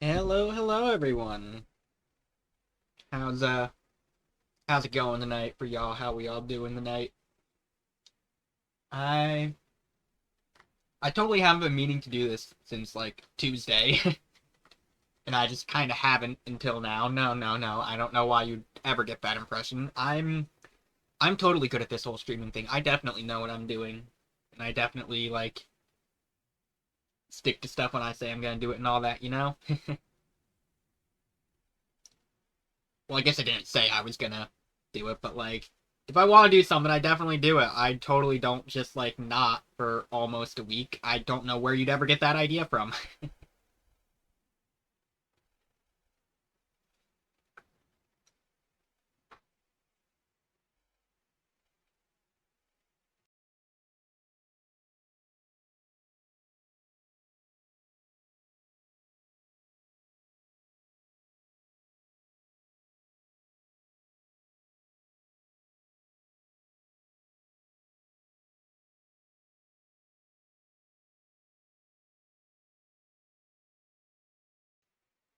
Hello everyone. How's uh how's it going tonight for y'all? How we all doing tonight? I I totally haven't been meaning to do this since like Tuesday, and I just kind of haven't until now. No. I don't know why you'd ever get that impression. I'm totally good at this whole streaming thing. I definitely know what I'm doing, and I definitely like stick to stuff when I say I'm gonna do it and all that, you know? Well, I guess I didn't say I was gonna do it, but like, if I want to do something, I definitely do it. I totally don't just like not for almost a week. I don't know where you'd ever get that idea from.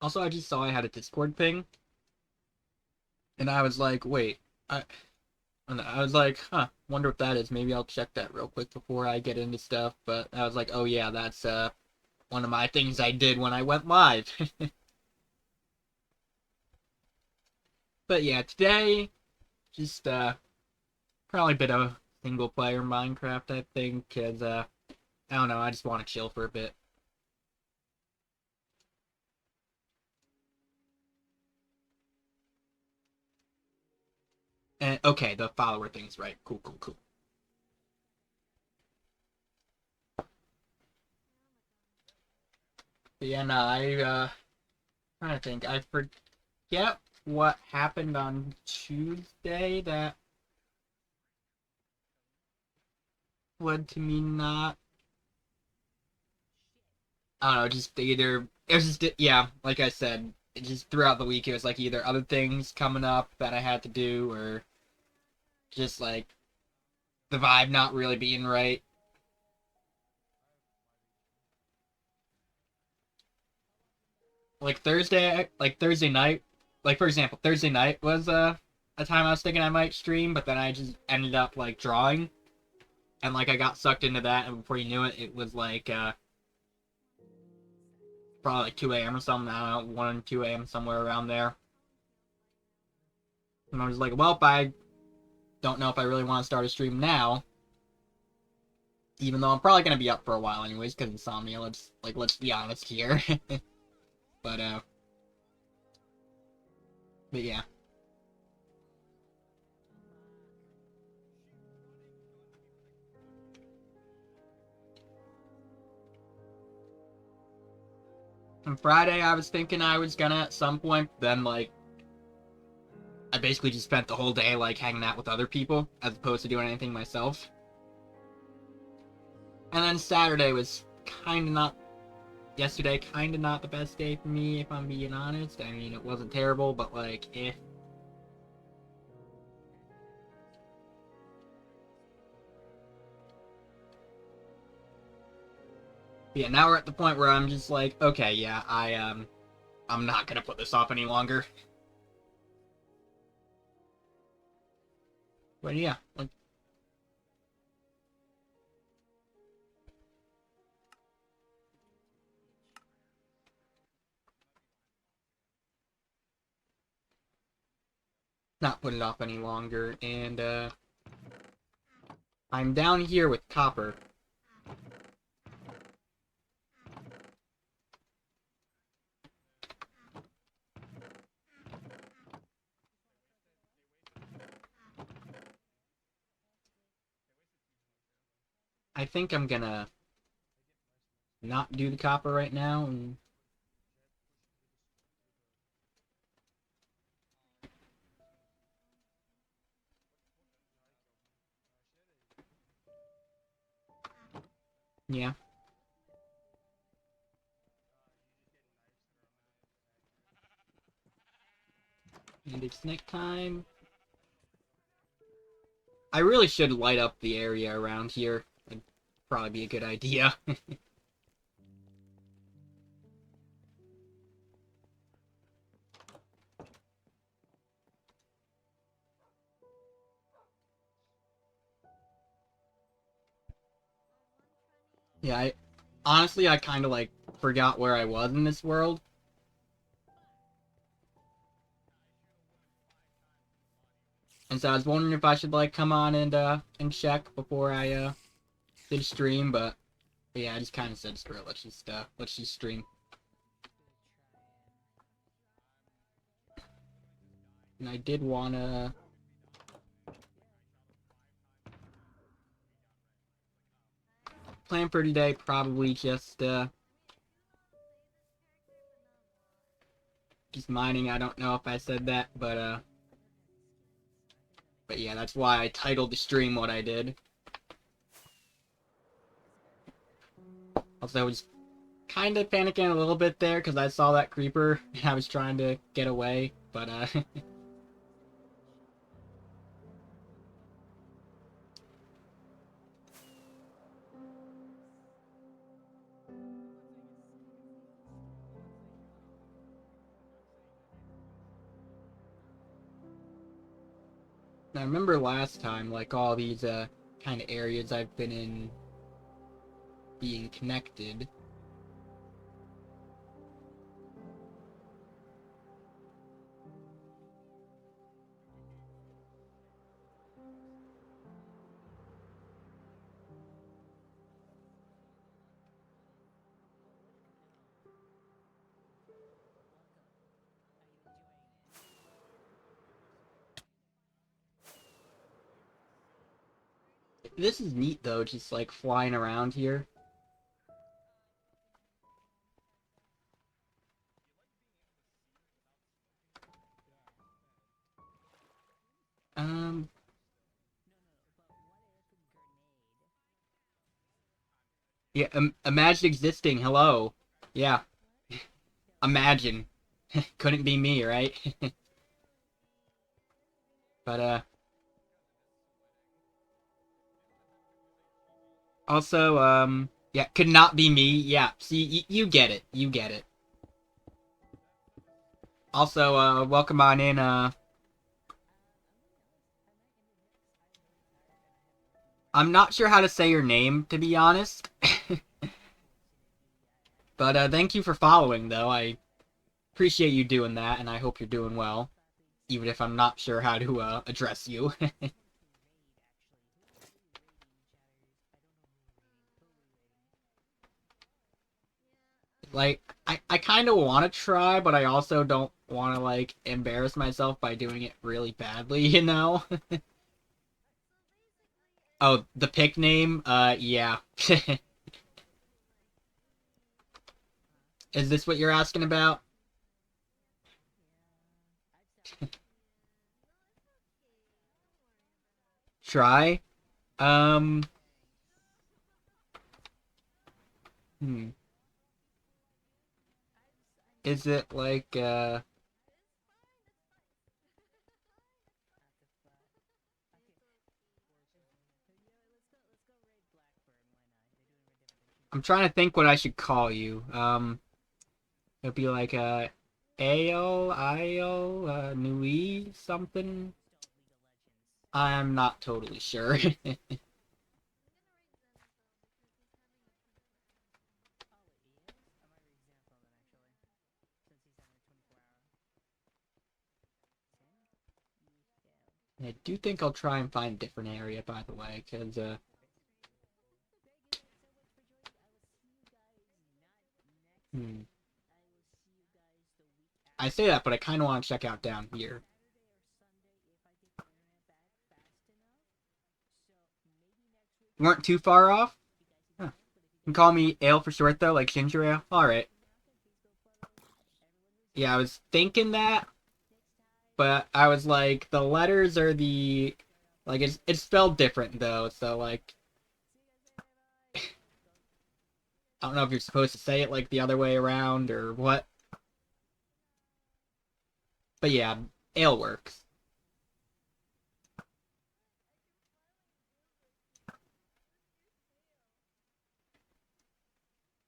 Also, I just saw I had a Discord thing, and I was like, wait, I and I was like, huh, wonder what that is. Maybe I'll check that real quick before I get into stuff. But I was like, oh yeah, that's one of my things I did when I went live. But yeah, today just probably a bit of single player Minecraft, I think, because I don't know, I just want to chill for a bit. And okay, the follower thing's right. Cool. But yeah, no, trying to think. I forget what happened on Tuesday that led to me not. I don't know, just either it was just yeah, like I said, it just throughout the week it was like either other things coming up that I had to do or just like the vibe not really being right. Like Thursday night, like for example, Thursday night was a time I was thinking I might stream, but then I just ended up like drawing, and like I got sucked into that, and before you knew it, it was like probably like 2 a.m. or something. I don't know, 1 2 a.m. somewhere around there, and I was like, well, I don't know if I really want to start a stream now, even though I'm probably gonna be up for a while anyways because insomnia. Let's be honest here, but uh, but yeah. On Friday, I was thinking I was gonna at some point, then like I basically just spent the whole day like hanging out with other people as opposed to doing anything myself. And then Saturday was kind of not yesterday, kind of not the best day for me if I'm being honest. I mean, it wasn't terrible, but like yeah, now we're at the point where I'm just like, okay, yeah, I'm not gonna put this off any longer. But yeah, like not put it off any longer. And I'm down here with copper. I think I'm gonna not do the copper right now and yeah. And it's night time. I really should light up the area around here. It'd probably be a good idea. Yeah, honestly, I kind of, like, forgot where I was in this world. And so I was wondering if I should, like, come on and check before I, did a stream, but yeah, I just kind of said, screw it, let's just stream. And I did wanna... plan for today, probably just mining. I don't know if I said that, but yeah, that's why I titled the stream what I did. Also, I was kind of panicking a little bit there because I saw that creeper and I was trying to get away, but I remember last time, like, all these kind of areas I've been in being connected. This is neat though, just like flying around here. Um, yeah, imagine existing. Hello. Yeah, imagine. Couldn't be me, right? But also, yeah, could not be me. Yeah, see, you get it. You get it. Also, welcome on in. I'm not sure how to say your name, to be honest. But thank you for following, though. I appreciate you doing that, and I hope you're doing well, even if I'm not sure how to address you. Like, I kind of want to try, but I also don't want to, like, embarrass myself by doing it really badly, you know? Oh, the pick name? Yeah. Is this what you're asking about? Try? Um, hmm. Is it like, I'm trying to think what I should call you. It'd be like, Ale, Io, Nui, something? I'm not totally sure. I do think I'll try and find a different area, by the way, because, hmm. I say that, but I kind of want to check out down here. You weren't too far off? Huh. You can call me Ale for short, though, like ginger ale? Alright. Yeah, I was thinking that, but I was like, the letters are the... Like, it's spelled different, though, so, like... I don't know if you're supposed to say it, like, the other way around, or what. But yeah, ale works.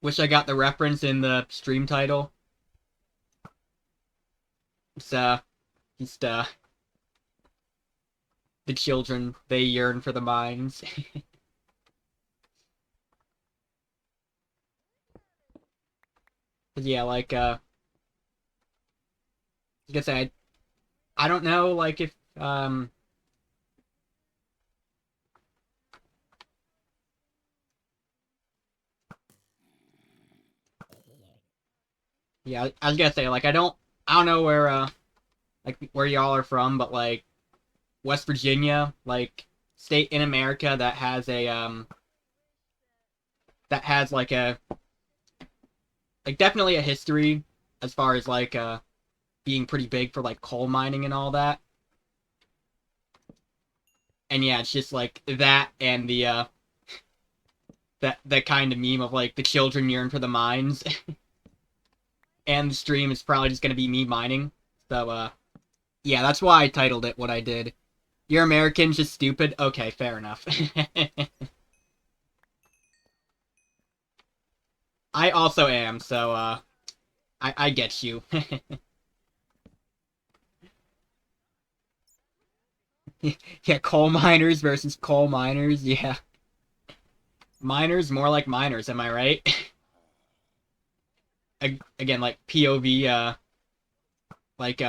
Wish I got the reference in the stream title. It's, just, the children, they yearn for the mines. Yeah, like I guess I don't know like if yeah, I was gonna say like I don't know where like where y'all are from, but like West Virginia, like state in America that has like a like definitely a history as far as like being pretty big for like coal mining and all that. And yeah, it's just like that and the that kind of meme of like the children yearn for the mines and the stream is probably just gonna be me mining. So yeah, that's why I titled it what I did. You're Americans just stupid? Okay, fair enough. I also am, so I get you. Yeah, coal miners versus coal miners, yeah. Miners more like miners, am I right? Again, like POV, like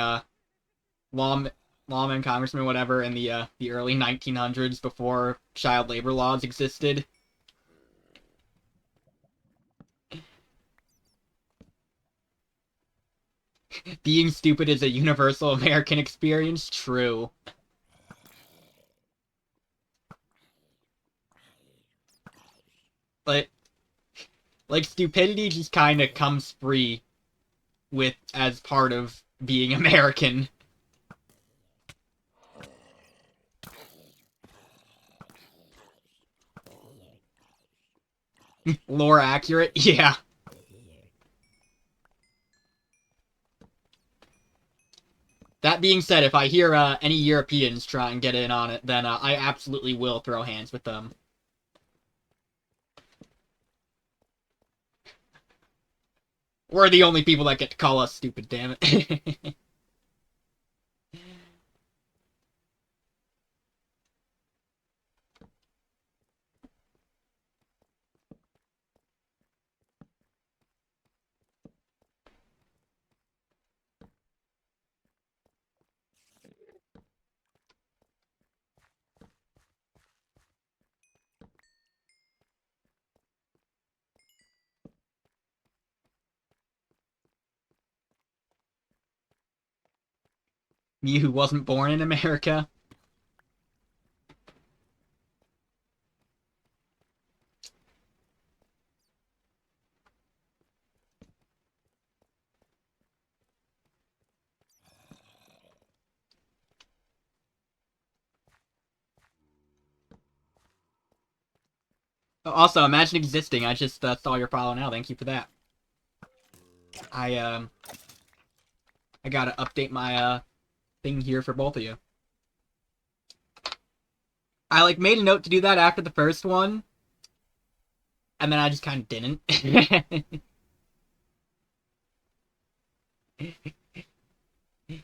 law lawmen, congressmen, whatever, in the early 1900s before child labor laws existed. Being stupid is a universal American experience. True. But like stupidity just kind of comes free with as part of being American. Lore accurate, yeah. That being said, if I hear any Europeans try and get in on it, then I absolutely will throw hands with them. We're the only people that get to call us stupid, damn it. Me who wasn't born in America. Also, imagine existing. I just saw your follow now. Thank you for that. I I gotta update my thing here for both of you. I like made a note to do that after the first one, and then I just kind of didn't.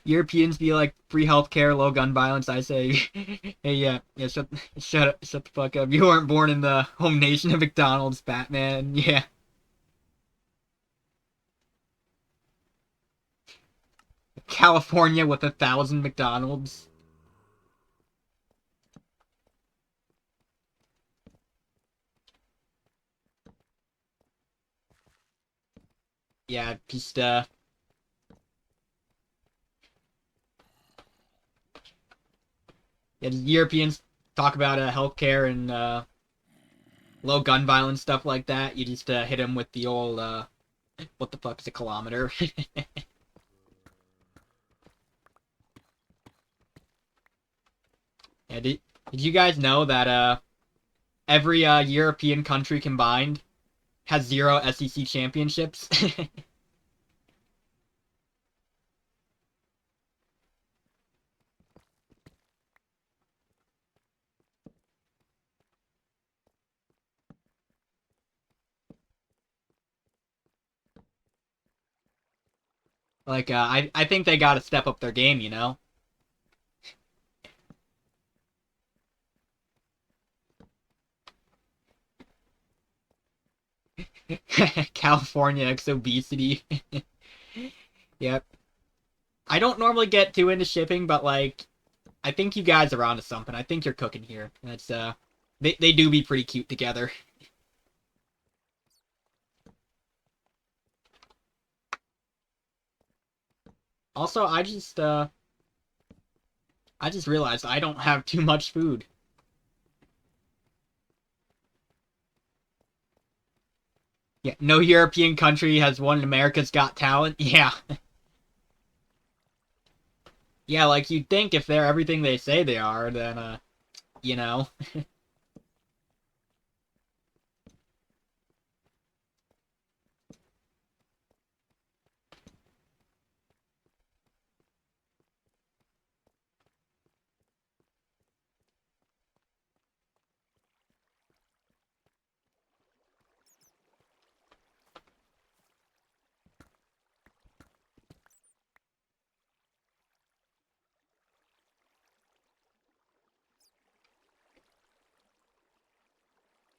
Europeans be like free healthcare, low gun violence. I say, hey, yeah, shut the fuck up. You weren't born in the home nation of McDonald's, Batman. Yeah, California with 1,000 McDonald's. Yeah, just yeah, Europeans talk about healthcare and low gun violence stuff like that. You just hit them with the old what the fuck is a kilometer? Yeah, did you guys know that every European country combined has 0 SEC championships? Like I think they got to step up their game, you know. California X obesity. Yep. I don't normally get too into shipping, but like I think you guys are onto something. I think you're cooking here. That's they do be pretty cute together. Also, I just realized I don't have too much food. Yeah, no European country has won America's Got Talent. Yeah. Yeah, like you'd think if they're everything they say they are, then you know.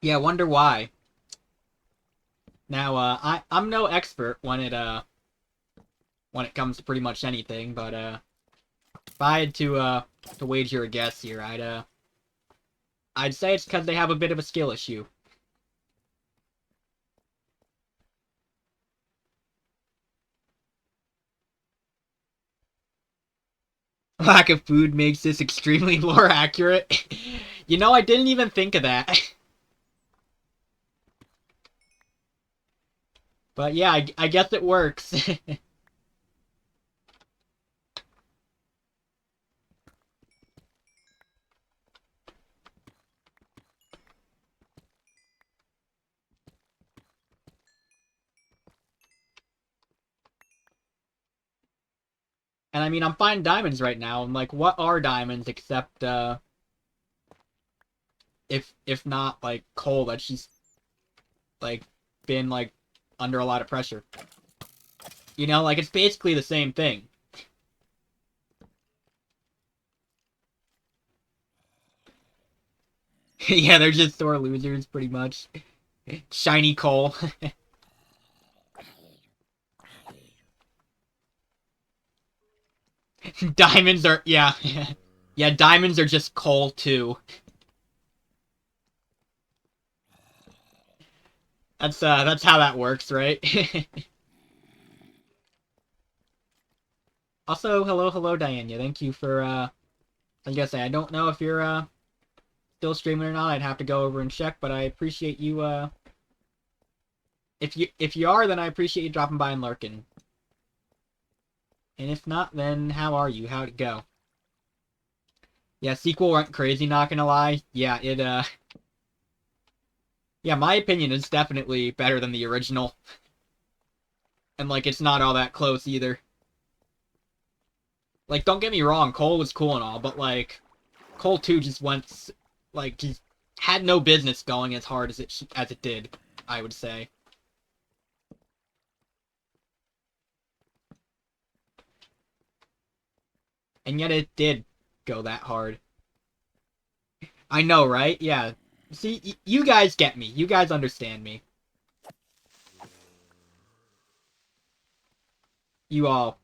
Yeah, wonder why. Now, I'm no expert when it comes to pretty much anything, but if I had to wager a guess here, I'd say it's because they have a bit of a skill issue. Lack of food makes this extremely lore accurate. You know, I didn't even think of that. But yeah, I guess it works. And I mean, I'm finding diamonds right now. I'm like, what are diamonds except if not like coal that she's like been like under a lot of pressure. You know, like it's basically the same thing. Yeah, they're just sore losers pretty much. Shiny coal. Diamonds are yeah. Yeah, diamonds are just coal too. That's how that works, right? Also, hello Diana. Thank you for I was gonna say I don't know if you're still streaming or not. I'd have to go over and check, but I appreciate you if you are, then I appreciate you dropping by and lurking. And if not, then how are you? How'd it go? Yeah, sequel went crazy, not gonna lie. Yeah, it yeah, my opinion is definitely better than the original. And like it's not all that close either. Like don't get me wrong, Cole was cool and all, but like Cole 2 just went like just had no business going as hard as it did, I would say. And yet it did go that hard. I know, right? Yeah. See, you guys get me. You guys understand me. You all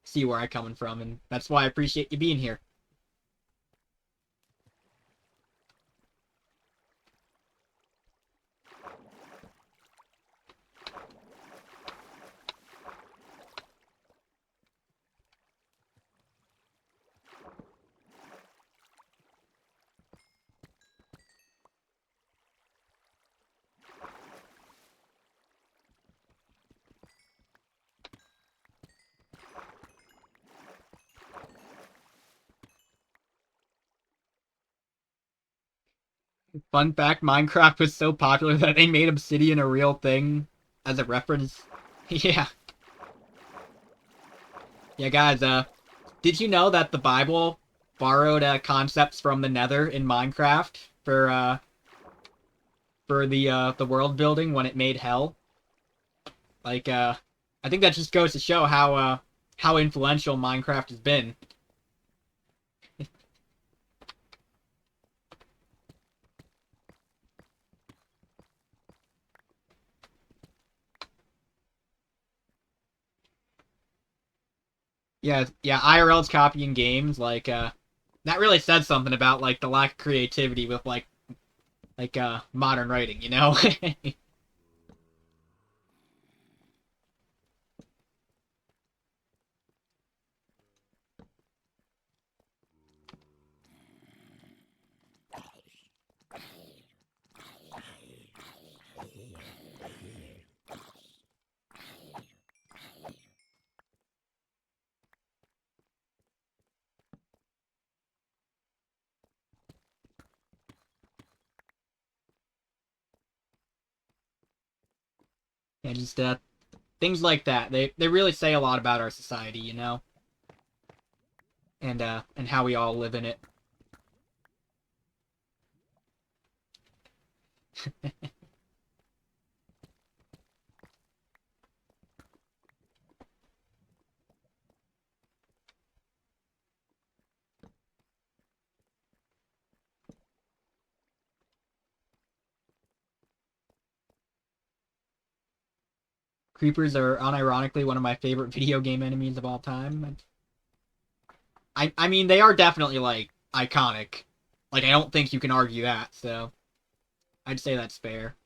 see where I'm coming from, and that's why I appreciate you being here. Fun fact, Minecraft was so popular that they made obsidian a real thing as a reference. Yeah. Yeah, guys, did you know that the Bible borrowed concepts from the Nether in Minecraft for the world building when it made hell? Like I think that just goes to show how influential Minecraft has been. Yeah, yeah, IRL's copying games, like, that really said something about, like, the lack of creativity with, modern writing, you know? Yeah, just, things like that. They really say a lot about our society, you know? And how we all live in it. Creepers are unironically one of my favorite video game enemies of all time. I mean, they are definitely, like, iconic. Like, I don't think you can argue that, so I'd say that's fair.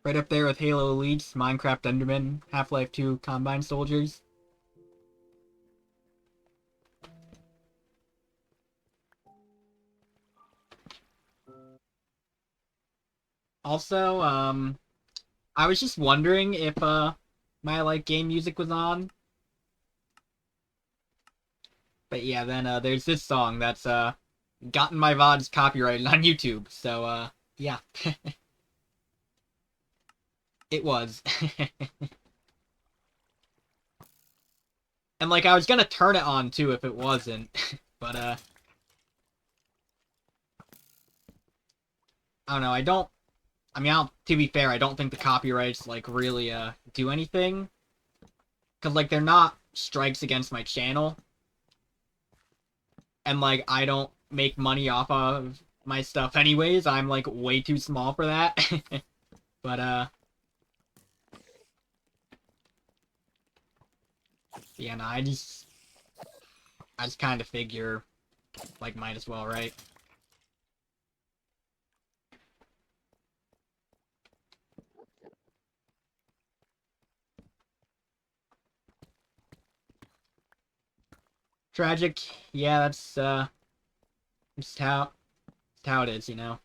Right up there with Halo Elites, Minecraft Enderman, Half-Life 2 Combine Soldiers. Also, I was just wondering if, my, like, game music was on. But yeah, then, there's this song that's, gotten my VODs copyrighted on YouTube, so, yeah. It was. And, like, I was gonna turn it on, too, if it wasn't. But, I don't know, I mean, to be fair, I don't think the copyrights, like, really, do anything. Because, like, they're not strikes against my channel. And, like, I don't make money off of my stuff anyways. I'm, like, way too small for that. But, yeah, no, I just kind of figure, like, might as well, right? Tragic, yeah, that's, just how it is, you know?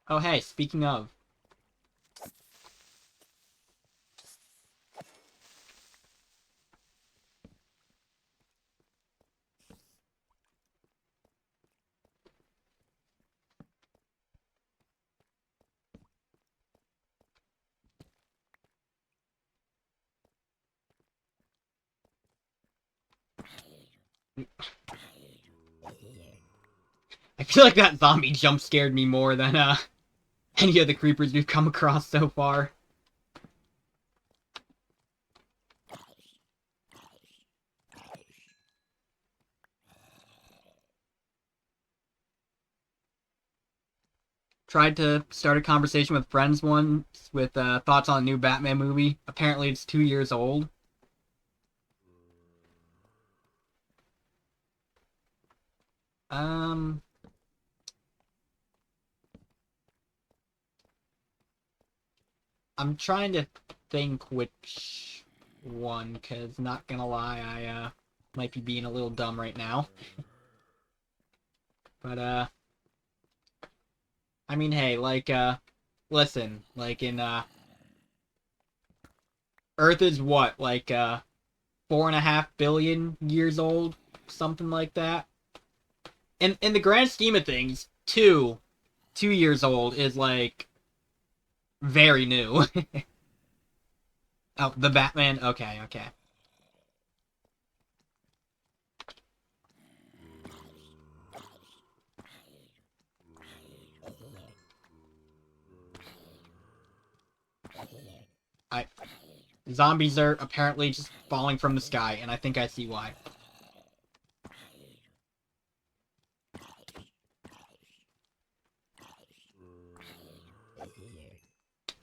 Oh, hey, speaking of, I feel like that zombie jump scared me more than, any of the creepers we've come across so far. Tried to start a conversation with friends once with, thoughts on a new Batman movie. Apparently it's 2 years old. Um, I'm trying to think which one, because not gonna lie, I, might be being a little dumb right now. But, I mean, hey, like, listen, like, in, Earth is what, like, 4.5 billion years old, something like that. And in the grand scheme of things, 2 years old is like very new. Oh, the Batman. Okay, okay. I Zombies are apparently just falling from the sky, and I think I see why.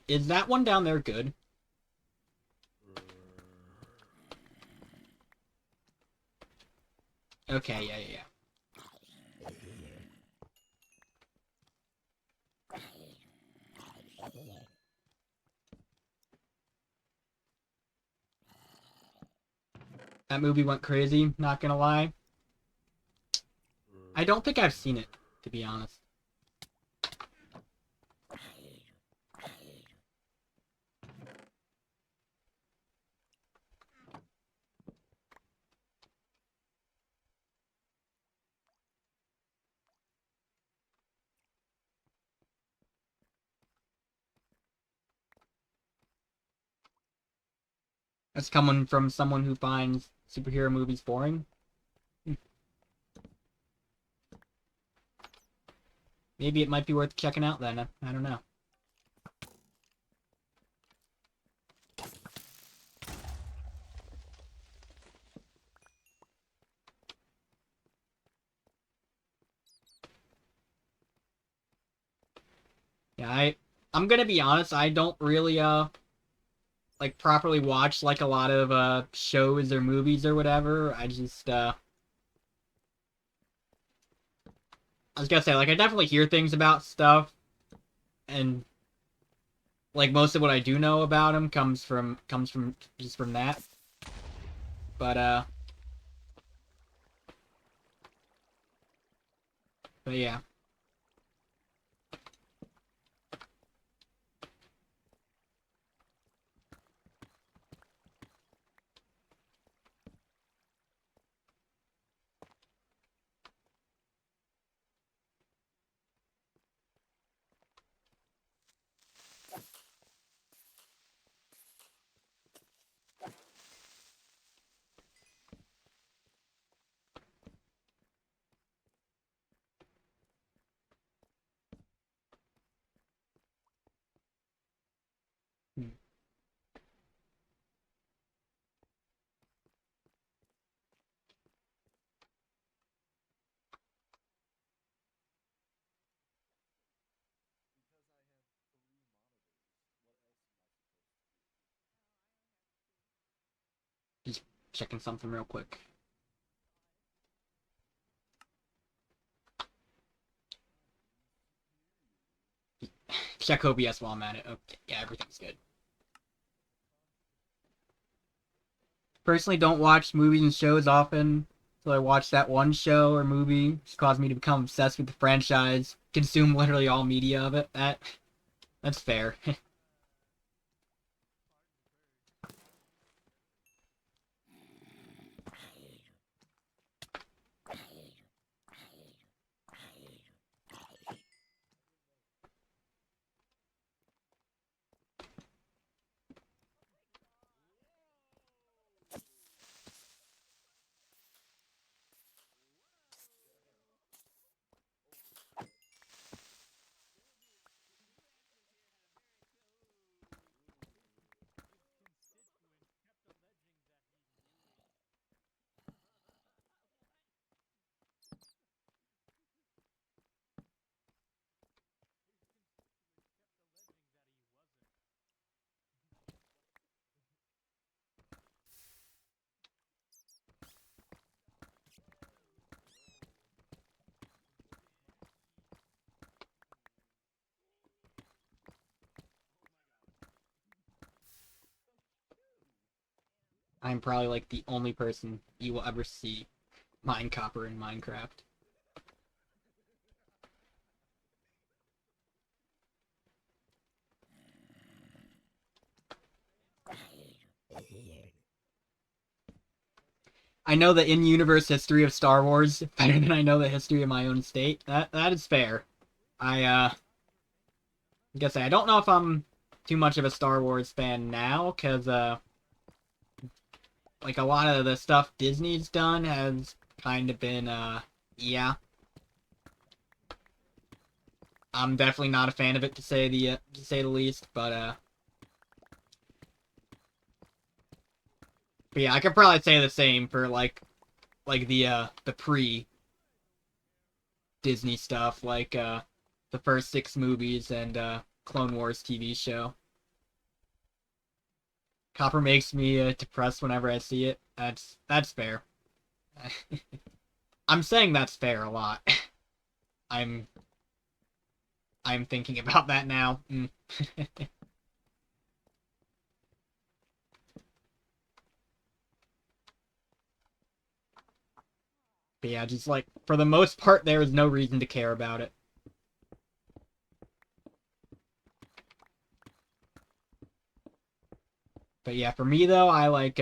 Is that one down there good? Okay, yeah, yeah, yeah. That movie went crazy, not gonna lie. I don't think I've seen it, to be honest. That's coming from someone who finds superhero movies boring. Maybe it might be worth checking out then. I don't know. Yeah, I'm gonna be honest, I don't really like properly watch like a lot of shows or movies or whatever. I was gonna say, like, I definitely hear things about stuff, and like most of what I do know about him comes from just from that. But yeah. Hmm. Just checking something real quick. Check OBS while I'm at it. Okay, yeah, everything's good. Personally, don't watch movies and shows often, so I watched that one show or movie, which caused me to become obsessed with the franchise, consume literally all media of it. That's fair. I'm probably like the only person you will ever see mine copper in Minecraft. I know the in-universe history of Star Wars better than I know the history of my own state. That is fair. I guess I don't know if I'm too much of a Star Wars fan now, because like a lot of the stuff Disney's done has kind of been yeah. I'm definitely not a fan of it to say the least, but yeah, I could probably say the same for like the pre Disney stuff, like the first 6 movies and Clone Wars TV show. Copper makes me depressed whenever I see it. That's fair. I'm saying that's fair a lot. I'm I'm thinking about that now. But yeah, just like for the most part, there is no reason to care about it. But yeah, for me though, I like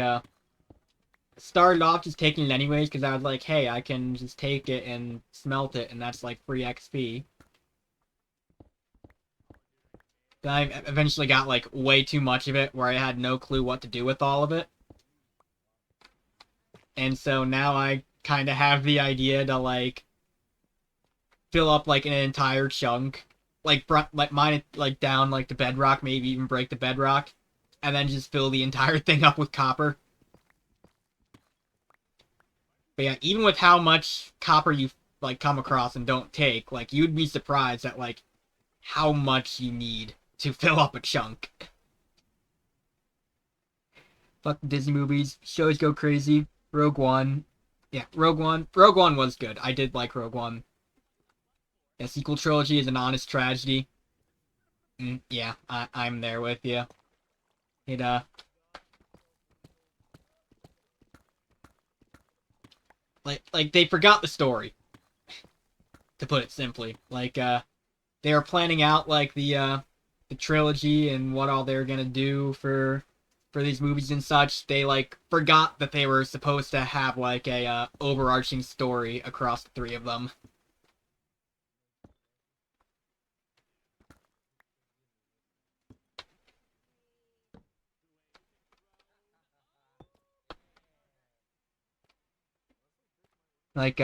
started off just taking it anyways because I was like, hey, I can just take it and smelt it, and that's like free XP. Then I eventually got like way too much of it, where I had no clue what to do with all of it, and so now I kind of have the idea to like fill up like an entire chunk, like mine like down like the bedrock, maybe even break the bedrock, and then just fill the entire thing up with copper. But yeah, even with how much copper you like come across and don't take, like you'd be surprised at like how much you need to fill up a chunk. Fuck Disney movies, shows go crazy. Rogue One, yeah, Rogue One. Rogue One was good. I did like Rogue One. Yeah, sequel trilogy is an honest tragedy. Yeah, I'm there with you. It like they forgot the story, to put it simply. Like they were planning out like the trilogy and what all they're gonna do for these movies and such. They like forgot that they were supposed to have like a overarching story across the 3 of them. Like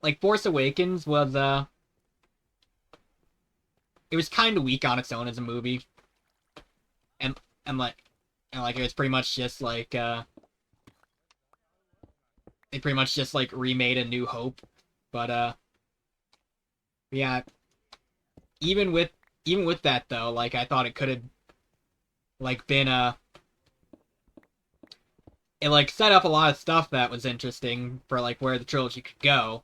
like Force Awakens was it was kind of weak on its own as a movie, and and like and like it was pretty much just like they pretty much just like remade A New Hope, but yeah, even with even with that though, like I thought it could have like been it like set up a lot of stuff that was interesting for like where the trilogy could go.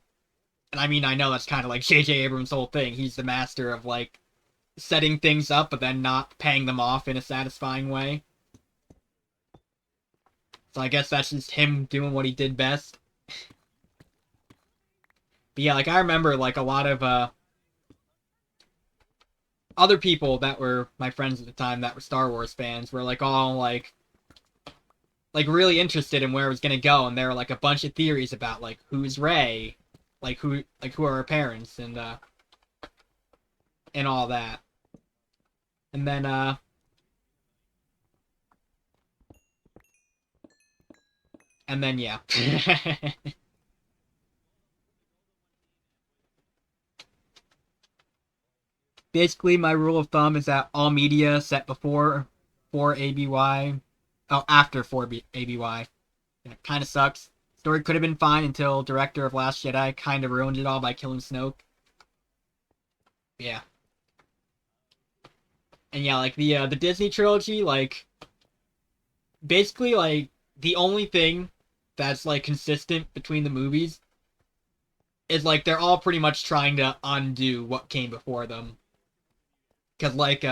And I mean, I know that's kind of like J.J. Abrams' whole thing. He's the master of like setting things up, but then not paying them off in a satisfying way. So I guess that's just him doing what he did best. But yeah, like I remember like a lot of other people that were my friends at the time that were Star Wars fans were like all like really interested in where it was gonna go, and there were like a bunch of theories about like who's Rey, like who are her parents, and all that. And then yeah. Basically, my rule of thumb is that all media set before 4 ABY, oh, after 4 ABY, that kind of sucks. Story could have been fine until director of Last Jedi kind of ruined it all by killing Snoke. Yeah, and yeah, like the Disney trilogy, like basically like the only thing that's like consistent between the movies is like they're all pretty much trying to undo what came before them. Because like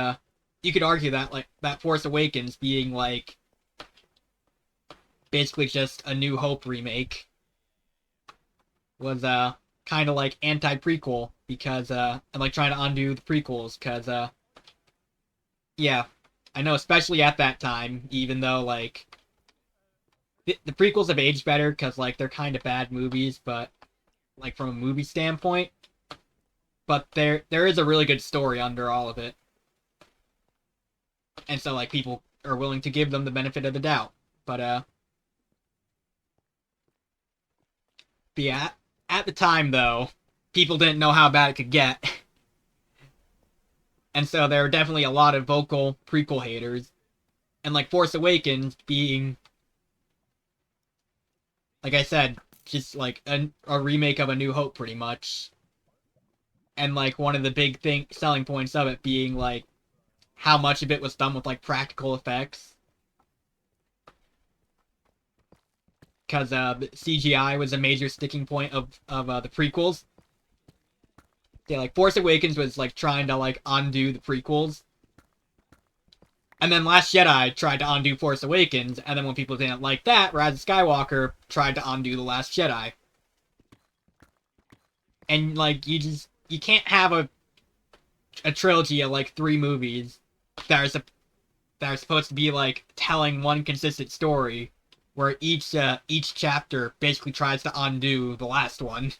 you could argue that like that Force Awakens being like basically just a New Hope remake was kind of like anti prequel because and like trying to undo the prequels because yeah, I know, especially at that time, even though like the prequels have aged better because like they're kind of bad movies, but like from a movie standpoint, but there is a really good story under all of it, and so like people are willing to give them the benefit of the doubt. But but yeah, at the time though, people didn't know how bad it could get, and so there were definitely a lot of vocal prequel haters, and like Force Awakens being, like I said, just like a remake of A New Hope pretty much, and like one of the big thing selling points of it being like how much of it was done with like practical effects, because CGI was a major sticking point of the prequels. Yeah, like Force Awakens was like trying to like undo the prequels, and then Last Jedi tried to undo Force Awakens, and then when people didn't like that, Rise of Skywalker tried to undo The Last Jedi. And like you can't have a trilogy of like three movies that are supposed to be like telling one consistent story, where each chapter basically tries to undo the last one.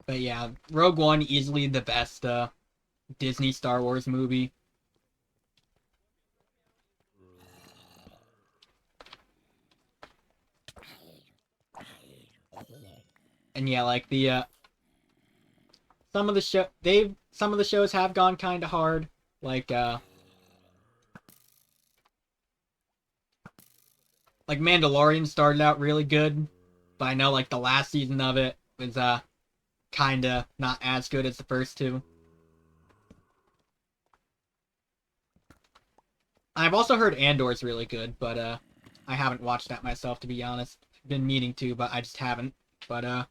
But yeah, Rogue One easily the best Disney Star Wars movie. And yeah, like the some of the shows have gone kind of hard. Like like Mandalorian started out really good, but I know like the last season of it was kind of not as good as the first two. I've also heard Andor's really good, but I haven't watched that myself to be honest. Been meaning to, but I just haven't. But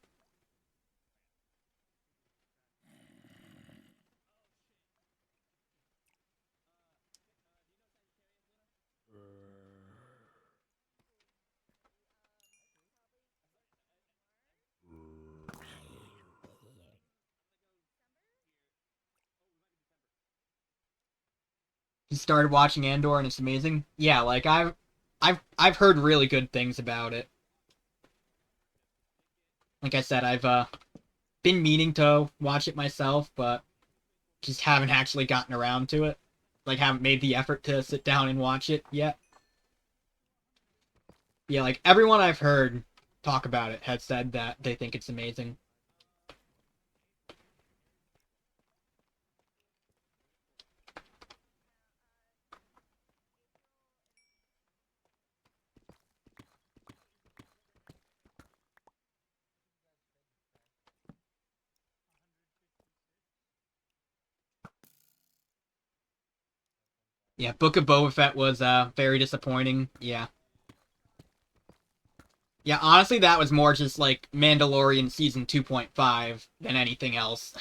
you started watching Andor and it's amazing. Yeah, like I've heard really good things about it. Like I said, I've been meaning to watch it myself, but just haven't actually gotten around to it. Like haven't made the effort to sit down and watch it yet. Yeah, like everyone I've heard talk about it has said that they think it's amazing. Yeah, Book of Boba Fett was very disappointing. Yeah. Yeah, honestly that was more just like Mandalorian season 2.5 than anything else.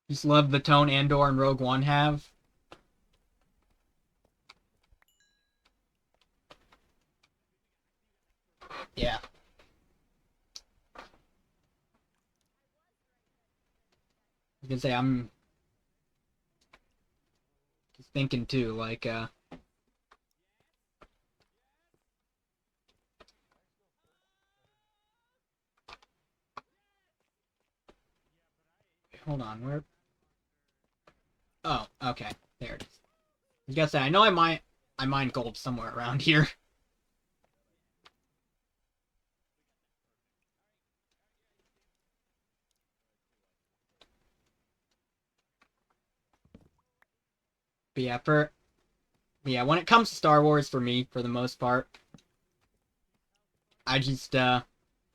Just love the tone Andor and Rogue One have. Yeah. I can say I'm just thinking too, like hold on, where? Oh, okay, there it is. I was gonna say, I know I mine gold somewhere around here. But yeah, when it comes to Star Wars, for me, for the most part, I just kind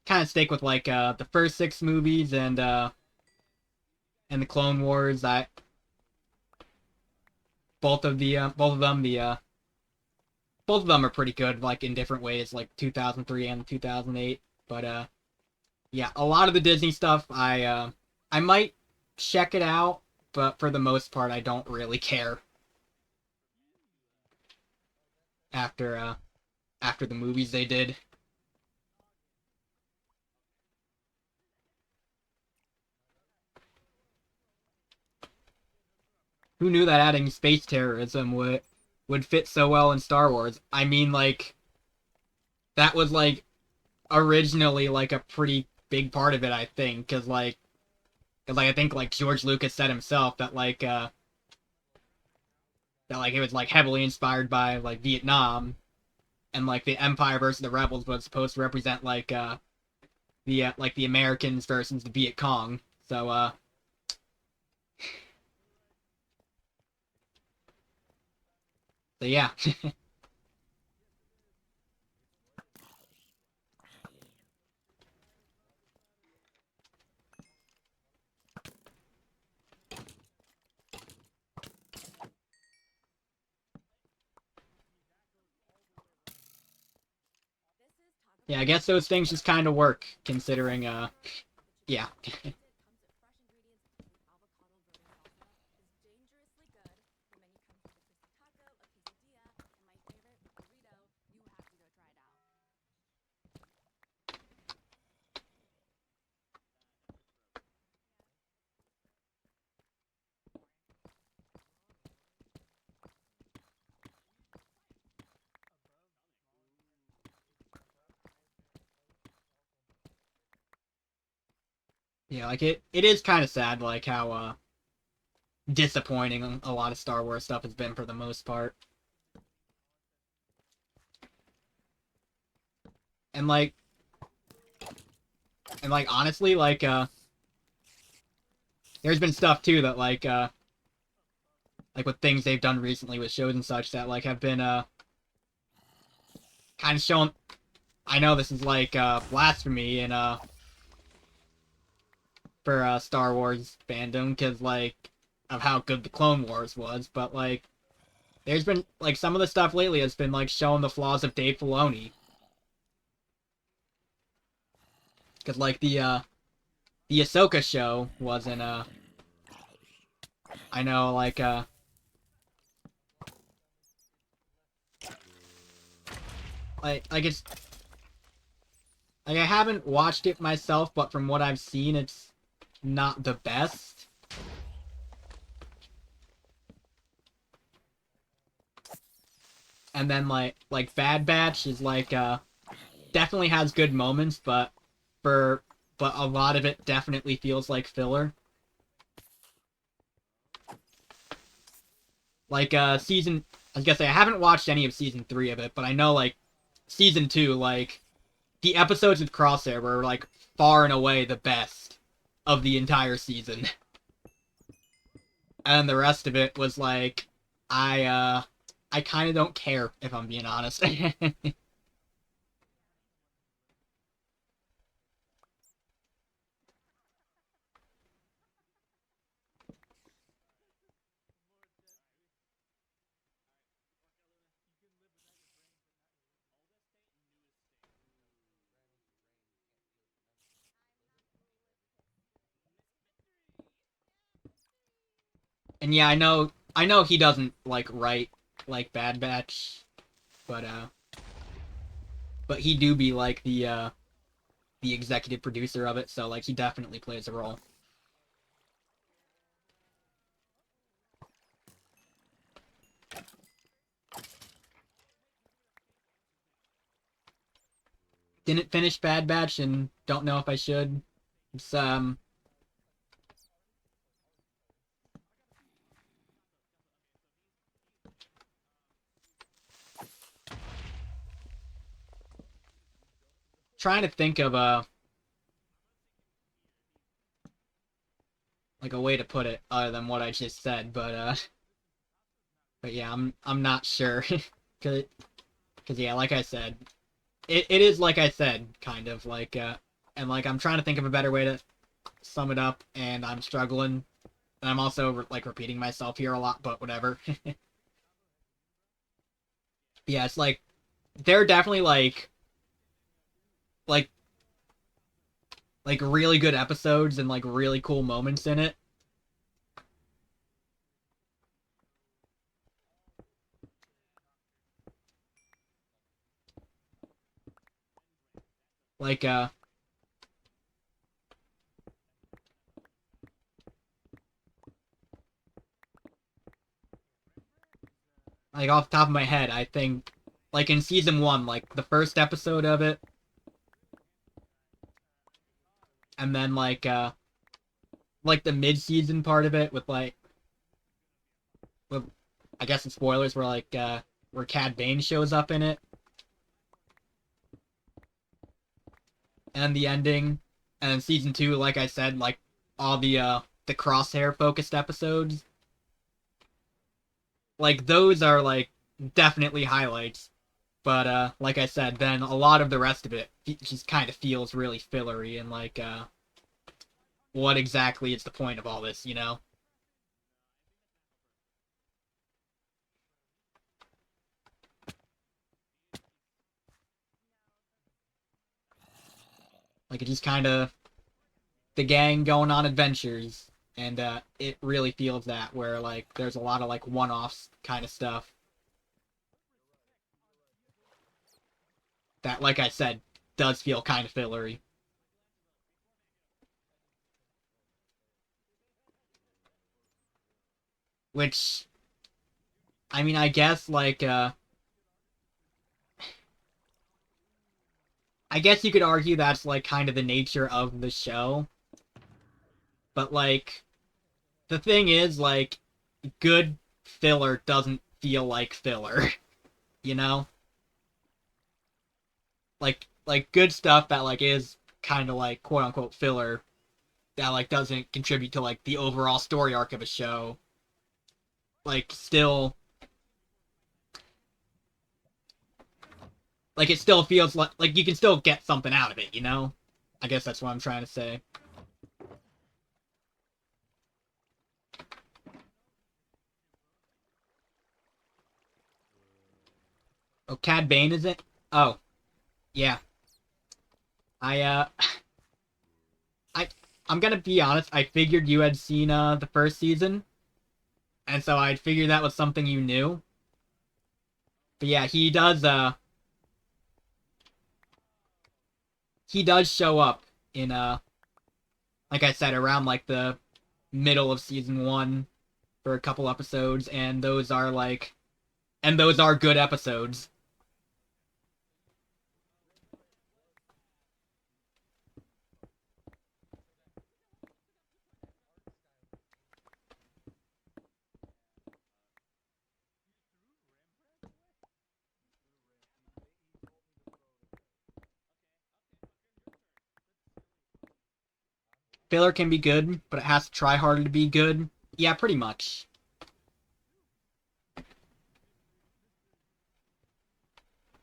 of stick with like the first six movies and the Clone Wars. I both of them both of them are pretty good, like in different ways, like 2003 and 2008. But yeah, a lot of the Disney stuff, I might check it out, but for the most part, I don't really care after after the movies they did. Who knew that adding space terrorism would fit so well in Star Wars? I mean, like that was like originally like a pretty big part of it, I think, because I think like George Lucas said himself that like it was like heavily inspired by like Vietnam, and like the Empire versus the Rebels was supposed to represent like the Americans versus the Viet Cong. So yeah. Yeah, I guess those things just kind of work considering yeah. Yeah, like it is kind of sad like how disappointing a lot of Star Wars stuff has been for the most part. And like honestly there's been stuff too that like with things they've done recently with shows and such that like have been kind of shown. I know this is like blasphemy and for Star Wars fandom because like of how good the Clone Wars was, but like there's been like some of the stuff lately has been like showing the flaws of Dave Filoni because like the Ahsoka show wasn't I know like it's like I haven't watched it myself, but from what I've seen, it's not the best. And then like Bad Batch is like definitely has good moments, for but a lot of it definitely feels like filler. Like season I was gonna say I haven't watched any of season 3 of it, but I know like season 2, like the episodes with Crosshair were like far and away the best of the entire season. And the rest of it was like I kind of don't care if I'm being honest. And yeah, I know he doesn't like write like Bad Batch, but he do be like the executive producer of it, so like he definitely plays a role. Didn't finish Bad Batch and don't know if I should. It's trying to think of like a way to put it other than what I just said, but yeah, I'm not sure. cause, cause yeah, like I said, it is like I said, kind of like and like I'm trying to think of a better way to sum it up, and I'm struggling. And I'm also like repeating myself here a lot, but whatever. Yeah, it's like there are definitely like like really good episodes and like really cool moments in it. Like like off the top of my head, I think like in season 1, like the first episode of it, and then like the mid-season part of it with I guess the spoilers were like where Cad Bane shows up in it, and the ending, and then season 2, like I said, like all the crosshair focused episodes, like those are like definitely highlights. But like I said, then a lot of the rest of it just kind of feels really fillery and like what exactly is the point of all this, you know? Like it just kind of the gang going on adventures, and it really feels that where like there's a lot of like one-offs kind of stuff that, like I said, does feel kind of fillery. Which I mean, I guess you could argue that's like kind of the nature of the show, but like the thing is like good filler doesn't feel like filler, you know? Like good stuff that like is kind of like quote unquote filler that like doesn't contribute to like the overall story arc of a show. Like still like it still feels like you can still get something out of it, you know? I guess that's what I'm trying to say. Oh, Cad Bane is it? Oh, yeah. I I I'm gonna be honest, I figured you had seen the first season, and so I figured that was something you knew. But yeah, he does show up in like I said, around like the middle of season 1 for a couple episodes, and those are good episodes. Filler can be good, but it has to try harder to be good. Yeah, pretty much.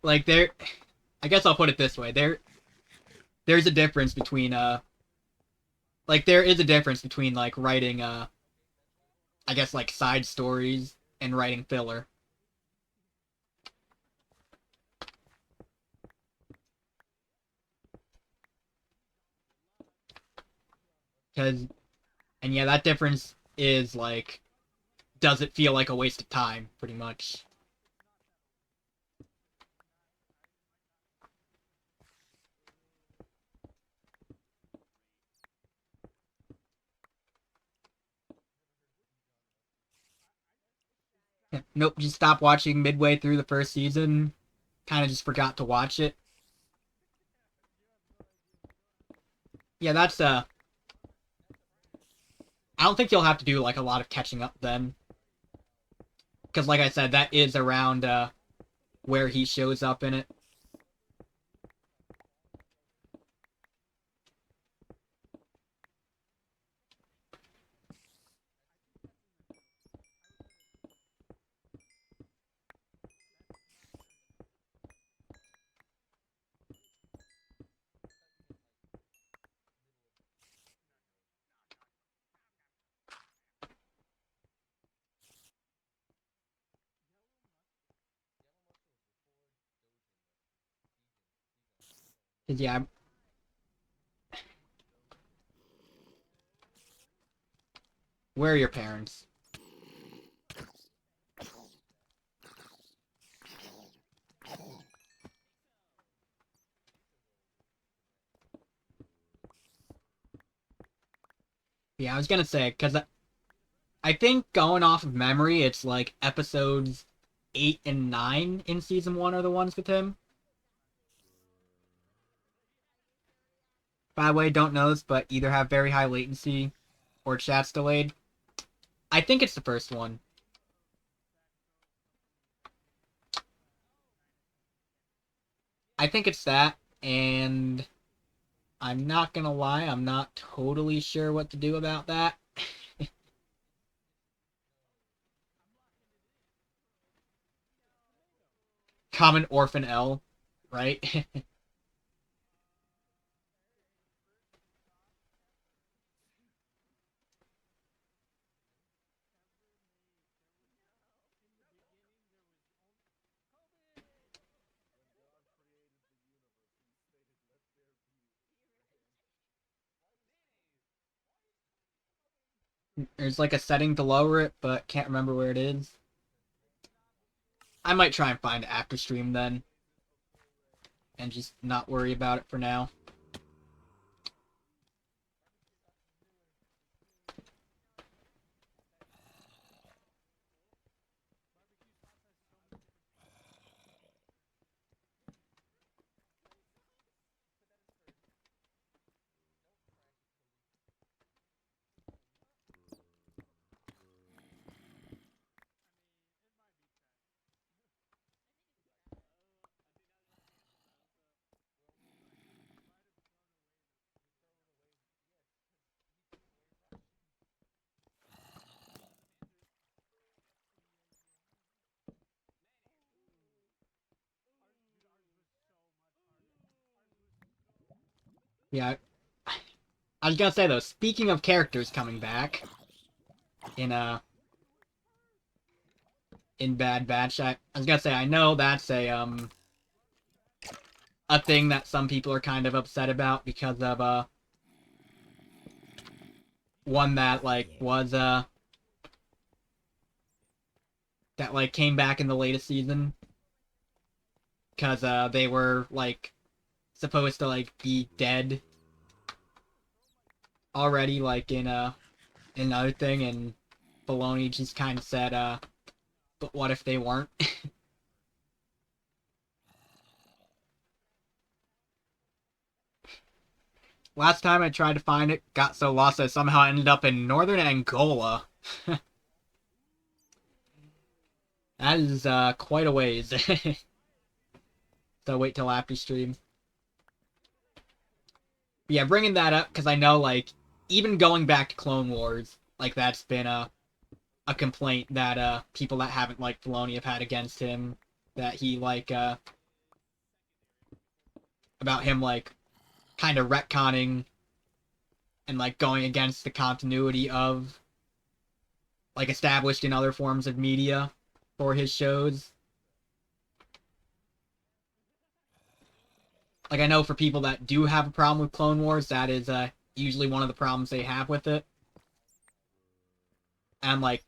Like there I guess I'll put it this way. There's a difference between like there is a difference between like writing I guess like side stories and writing filler. Cuz and yeah, that difference is like does it feel like a waste of time pretty much. Nope, just stopped watching midway through the first season. Kind of just forgot to watch it. Yeah, that's I don't think you'll have to do like a lot of catching up then, because like I said, that is around where he shows up in it. 'Cause, yeah, where are your parents? Yeah, I was gonna say, because I think going off of memory, it's like episodes 8 and 9 in season 1 are the ones with him. By the way, don't know this, but either have very high latency or chat's delayed. I think it's the first one. I think it's that, and I'm not gonna lie, I'm not totally sure what to do about that. Common Orphan L, right? There's like a setting to lower it, but can't remember where it is. I might try and find it after stream then, and just not worry about it for now. Yeah, I was gonna say though, speaking of characters coming back in in Bad Batch, I was gonna say I know that's a thing that some people are kind of upset about because of one that like was that like came back in the latest season because they were like supposed to like be dead already like in another thing, and Filoni just kind of said but what if they weren't? Last time I tried to find it, got so lost I somehow ended up in northern Angola. That is quite a ways. So wait till after stream. But yeah, bringing that up because I know like even going back to Clone Wars, like that's been a complaint that people that haven't liked Filoni have had against him, that he like about him like kind of retconning and like going against the continuity of like established in other forms of media for his shows. Like I know for people that do have a problem with Clone Wars, that is usually one of the problems they have with it. And like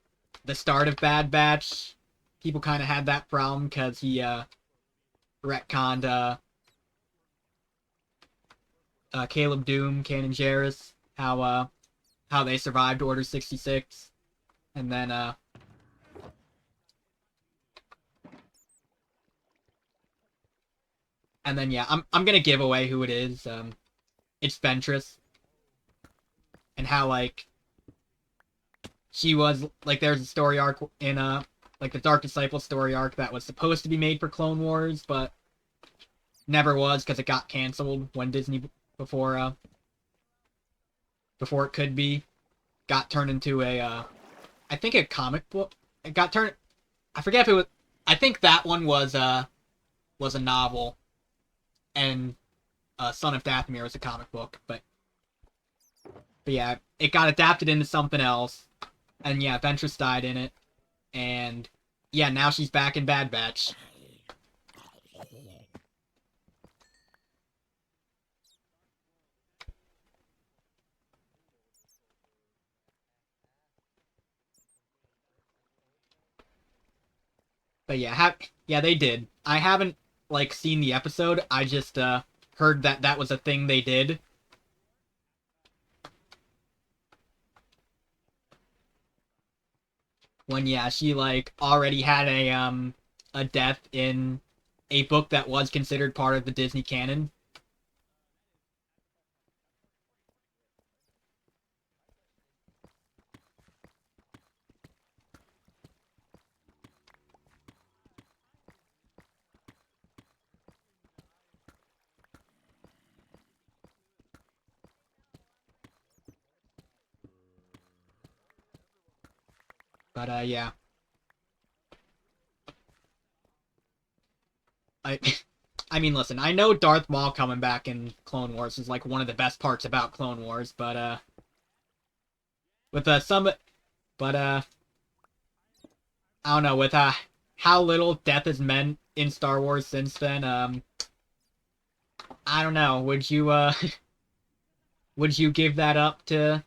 the start of Bad Batch, people kind of had that problem because he retconned Caleb Doom, Kanan Jarrus, how they survived Order 66, and then yeah, I'm gonna give away who it is. It's Ventress, and how like she was like there's a story arc in like the Dark Disciple story arc that was supposed to be made for Clone Wars, but never was because it got canceled when Disney before before it could be got turned into a I think a comic book. It got turned. I forget if it was. I think that one was a novel, and Son of Dathomir was a comic book. But yeah, it got adapted into something else, and yeah, Ventress died in it, and yeah, now she's back in Bad Batch. But yeah, they did. I haven't like seen the episode. I just heard that that was a thing they did. When yeah, she like already had a death in a book that was considered part of the Disney canon. But yeah. I I mean, listen, I know Darth Maul coming back in Clone Wars is like one of the best parts about Clone Wars, but with some but I don't know, with how little death has meant in Star Wars since then, I don't know, would you would you give that up to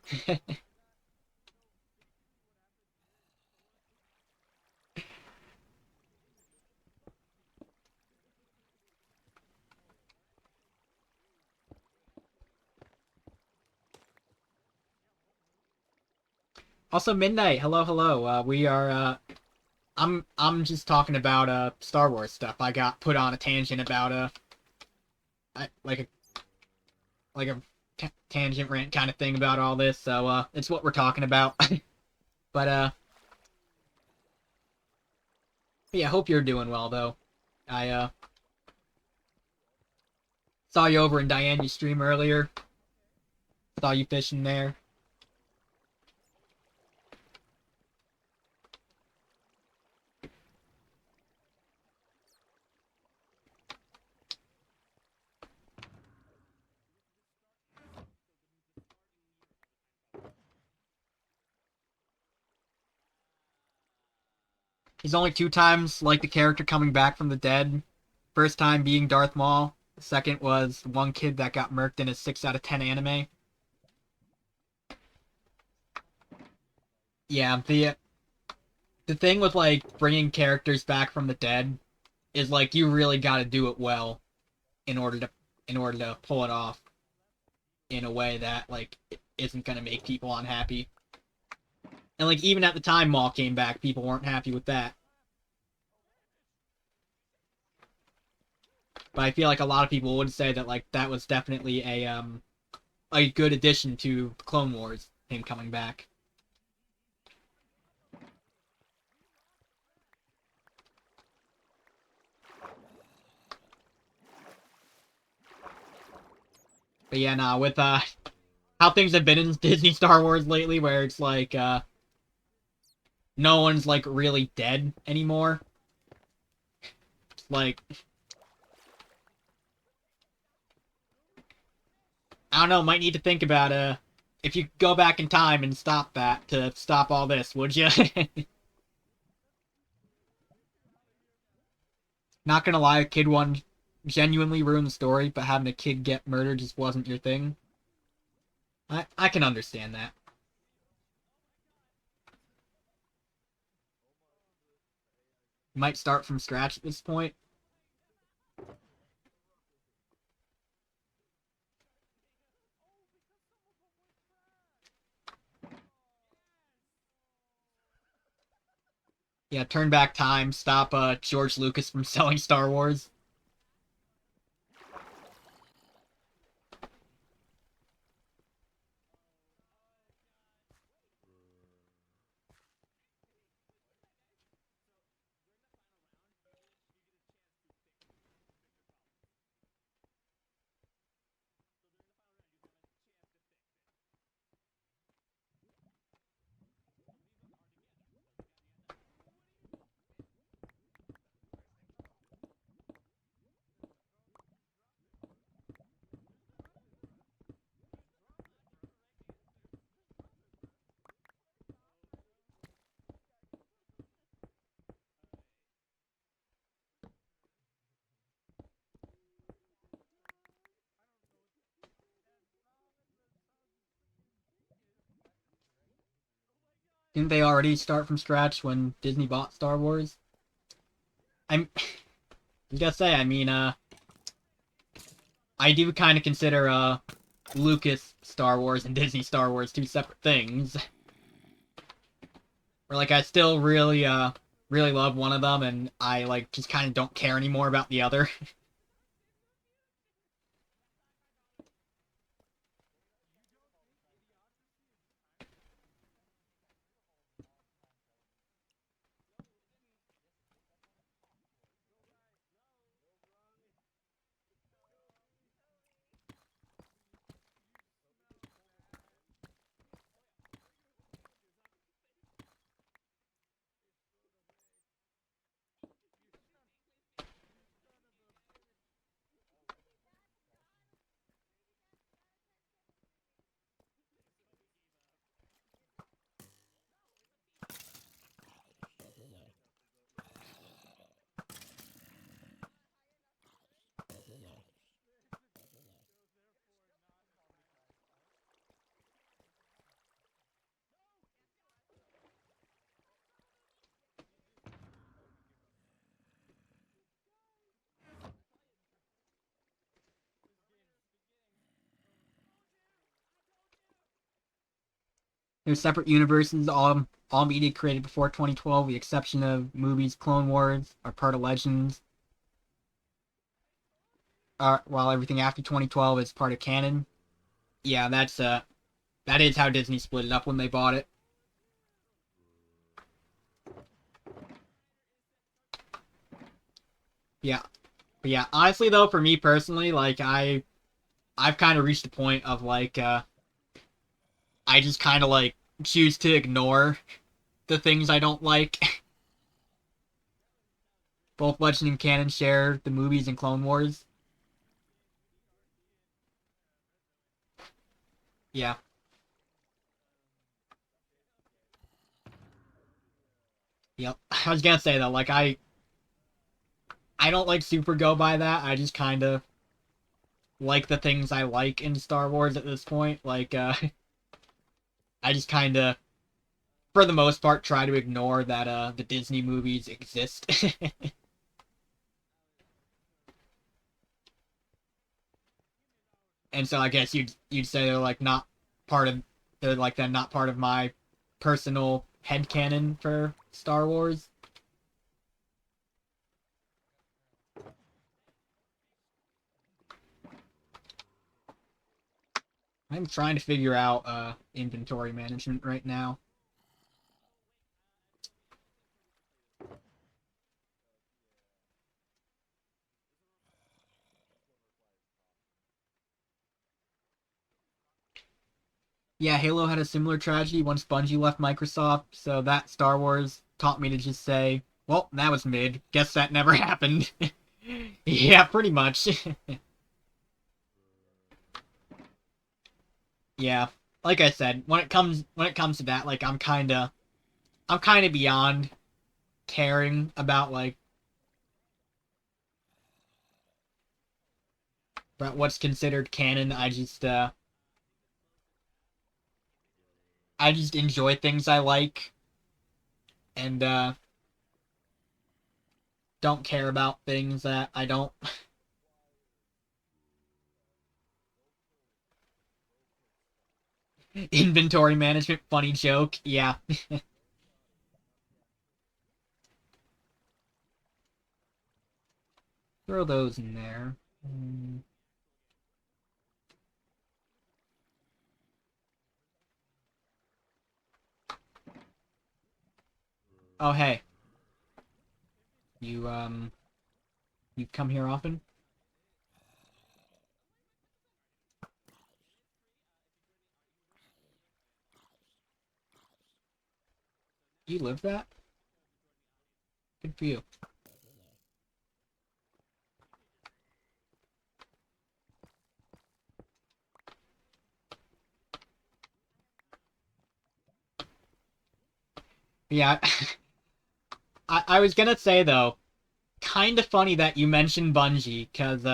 Also Midnight, hello, hello. We are I'm just talking about Star Wars stuff. I got put on a tangent about like a like a tangent rant kind of thing about all this, so it's what we're talking about. But yeah, hope you're doing well though. I saw you over in Diana's stream earlier. Saw you fishing there. He's only two times like the character coming back from the dead. First time being Darth Maul. The second was one kid that got murked in a 6 out of 10 anime. Yeah, the thing with like bringing characters back from the dead is like you really got to do it well in order to pull it off in a way that like isn't gonna make people unhappy. And like even at the time Maul came back, people weren't happy with that. But I feel like a lot of people would say that like that was definitely a good addition to Clone Wars, him coming back. But yeah, nah, with how things have been in Disney Star Wars lately, where it's like no one's like really dead anymore. Like I don't know, might need to think about if you go back in time and stop that to stop all this, would you? Not gonna lie, kid one genuinely ruined the story, but having a kid get murdered just wasn't your thing. I can understand that. You might start from scratch at this point. Yeah, turn back time, stop George Lucas from selling Star Wars. Didn't they already start from scratch when Disney bought Star Wars? I was gonna say, I mean, I do kind of consider, Lucas Star Wars and Disney Star Wars two separate things. Where, like, I still really love one of them, and I, like, just kind of don't care anymore about the other. They're separate universes, all media created before 2012, with the exception of movies. Clone Wars are part of Legends, while everything after 2012 is part of canon. Yeah, that is how Disney split it up when they bought it. Yeah, but yeah. Honestly, though, for me personally, like I've kind of reached a point of like I just kind of like choose to ignore the things I don't like. Both Legend and canon share the movies and Clone Wars. Yeah. Yep. I was gonna say though, like I don't like super go by that. I just kind of like the things I like in Star Wars at this point. Like I just kind of for the most part try to ignore that the Disney movies exist. And so I guess you'd say they're like not part of they're not part of my personal headcanon for Star Wars. I'm trying to figure out inventory management right now. Yeah, Halo had a similar tragedy once Bungie left Microsoft, so that Star Wars taught me to just say, well, that was mid. Guess that never happened. Yeah, pretty much. Yeah. Like I said, when it comes to that, like I'm kinda beyond caring about what's considered canon. I just enjoy things I like and don't care about things that I don't. Inventory management, funny joke. Yeah. Throw those in there. Oh hey, you you come here often? You live that? Good for you. Yeah. I was gonna say though, kind of funny that you mentioned Bungie, cause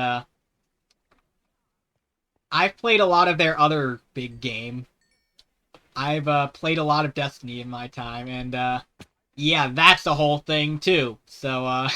I've played a lot of their other big game. I've played a lot of Destiny in my time, and Yeah, that's the whole thing too. So,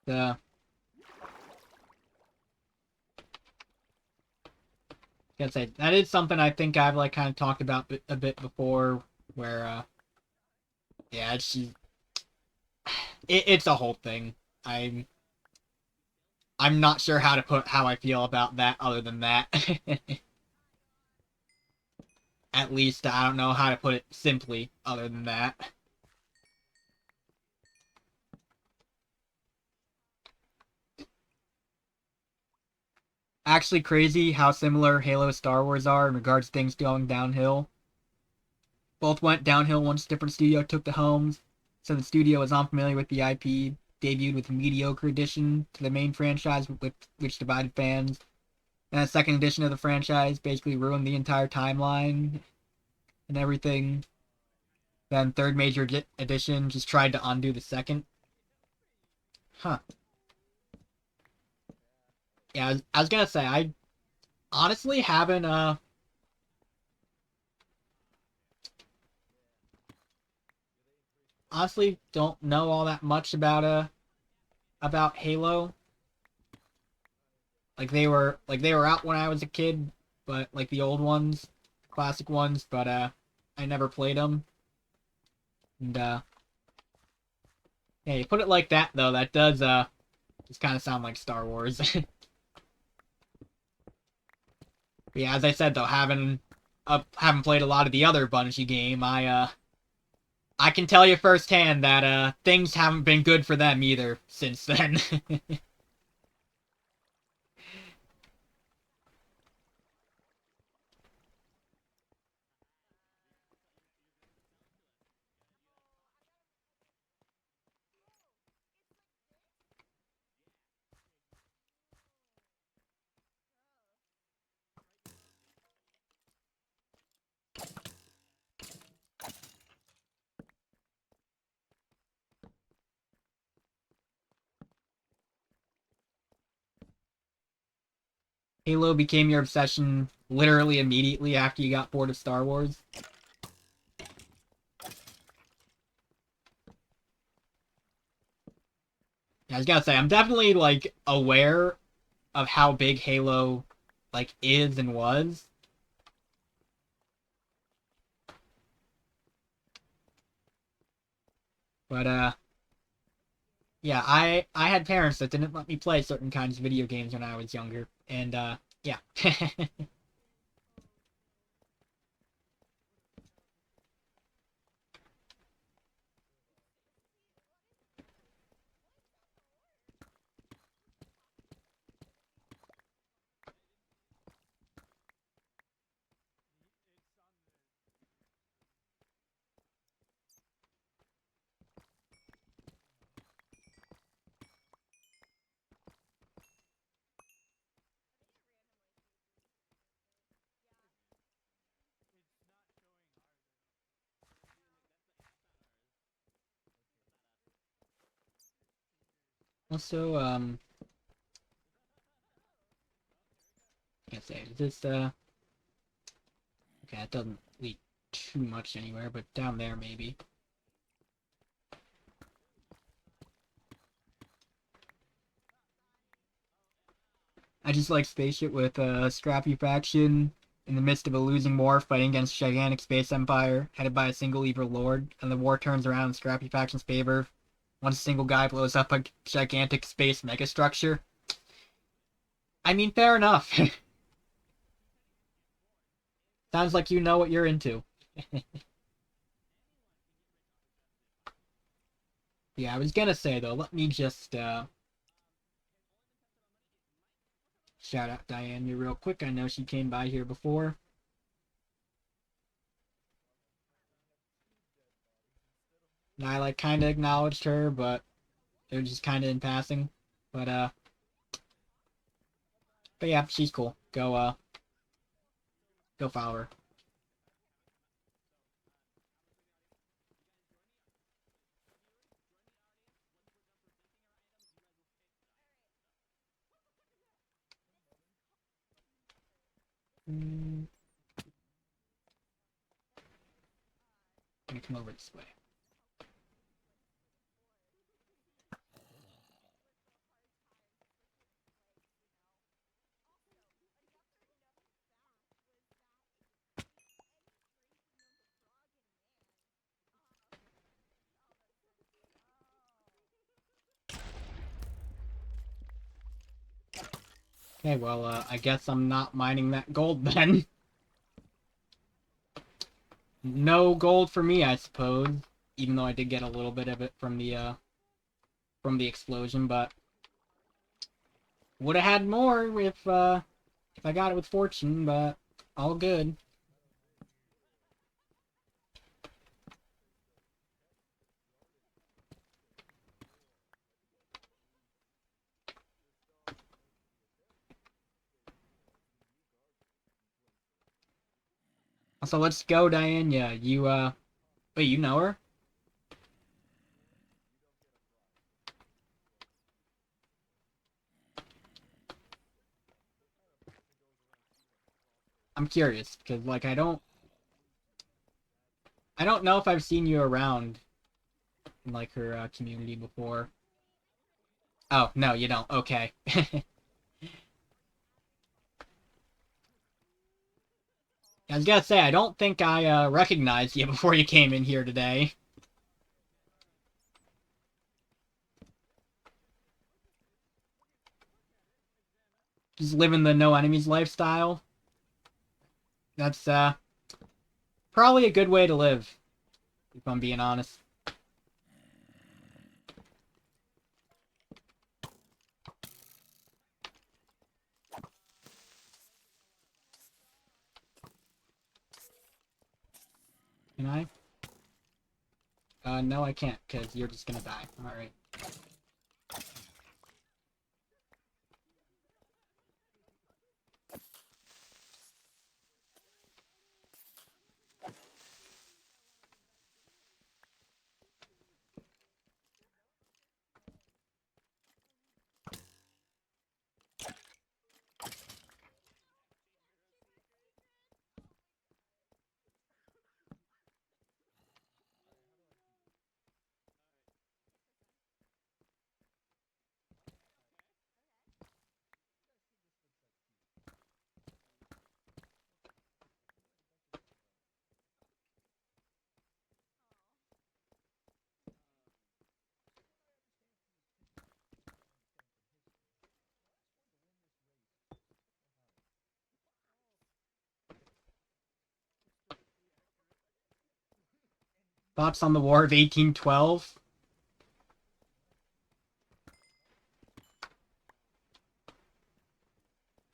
the gotta say that is something I think I've like kind of talked about a bit before, where yeah, it's a whole thing. I'm I'm not sure how to put how I feel about that other than that. At least I don't know how to put it simply other than that. Actually, crazy how similar Halo and Star Wars are in regards to things going downhill. Both went downhill once a different studio took the helms, so the studio was unfamiliar with the IP, debuted with a mediocre addition to the main franchise, which divided fans. And a second edition of the franchise basically ruined the entire timeline and everything. Then third major edition just tried to undo the second. Huh. Yeah, I was gonna say I honestly haven't honestly don't know all that much about Halo. Like they were out when I was a kid, but like the old ones, classic ones, but I never played them. And yeah, you put it like that though, that does just kind of sound like Star Wars. But yeah, as I said though, having played a lot of the other Bungie game, I can tell you firsthand that things haven't been good for them either since then. Halo became your obsession literally immediately after you got bored of Star Wars. Yeah, I was gotta say, I'm definitely like aware of how big Halo like is and was. But yeah, I had parents that didn't let me play certain kinds of video games when I was younger, and yeah. Also, I can't say is this okay, it doesn't lead too much anywhere, but down there maybe. I just like spaceship with a scrappy faction in the midst of a losing war fighting against a gigantic space empire headed by a single evil lord, and the war turns around in scrappy faction's favor once a single guy blows up a gigantic space megastructure. I mean, fair enough. Sounds like you know what you're into. Yeah, I was gonna say though, let me just shout out Diane here real quick. I know she came by here before. And I like kind of acknowledged her, but it was just kind of in passing. But But yeah, she's cool. Go follow her. I'm gonna come over this way. Okay, well, I guess I'm not mining that gold then. No gold for me, I suppose. Even though I did get a little bit of it from the explosion, but would have had more if I got it with fortune, but all good. So let's go, Diana. Wait, you know her? I'm curious, because, like, I don't know if I've seen you around in, like, her community before. Oh, no, you don't. Okay. I was gonna say, I don't think I recognized you before you came in here today. Just living the no enemies lifestyle. That's probably a good way to live, if I'm being honest. Can I? No, I can't, because you're just gonna die. Alright. Thoughts on the War of 1812?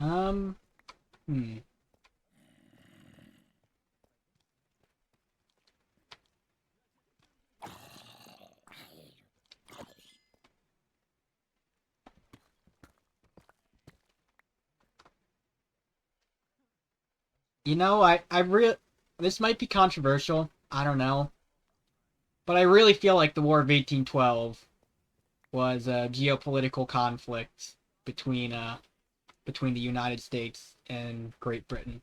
Um, hmm. You know, this might be controversial. I don't know. But I really feel like the War of 1812 was a geopolitical conflict between between the United States and Great Britain.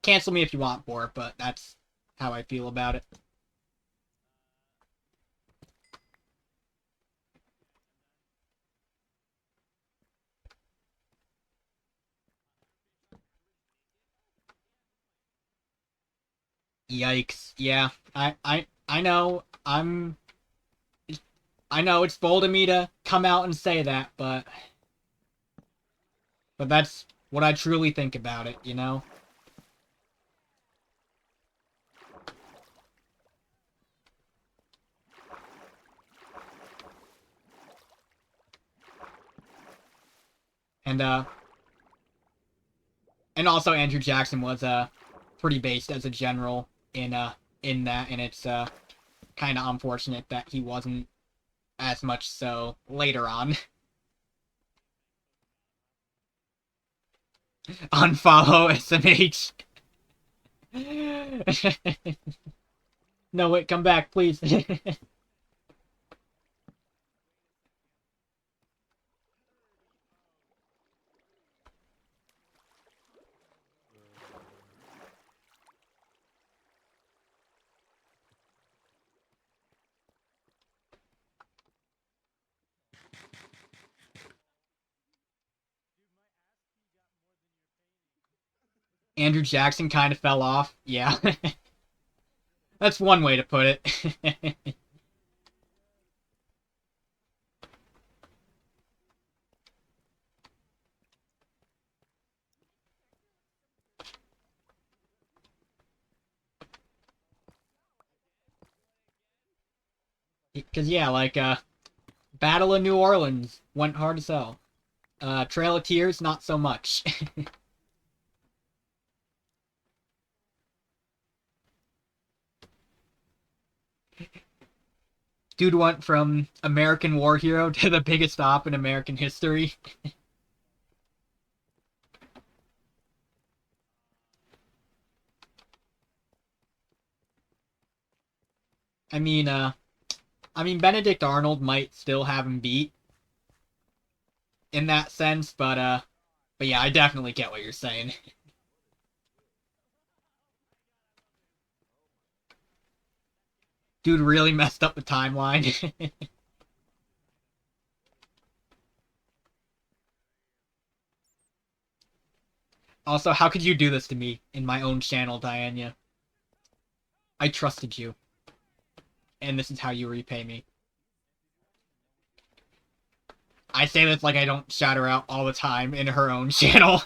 Cancel me if you want for it, but that's how I feel about it. Yikes. Yeah, I know. I know it's bold of me to come out and say that, but that's what I truly think about it, you know? And and also Andrew Jackson was pretty based as a general in that, and it's kind of unfortunate that he wasn't as much so later on. Unfollow SMH. No, wait, come back, please. Andrew Jackson kind of fell off. Yeah. That's one way to put it. Because, yeah, like, Battle of New Orleans went hard to sell. Trail of Tears, not so much. Dude went from American war hero to the biggest op in American history. I mean, Benedict Arnold might still have him beat in that sense, but yeah, I definitely get what you're saying. Dude really messed up the timeline. Also, how could you do this to me in my own channel, Diana? I trusted you, and this is how you repay me. I say this like I don't shout her out all the time in her own channel.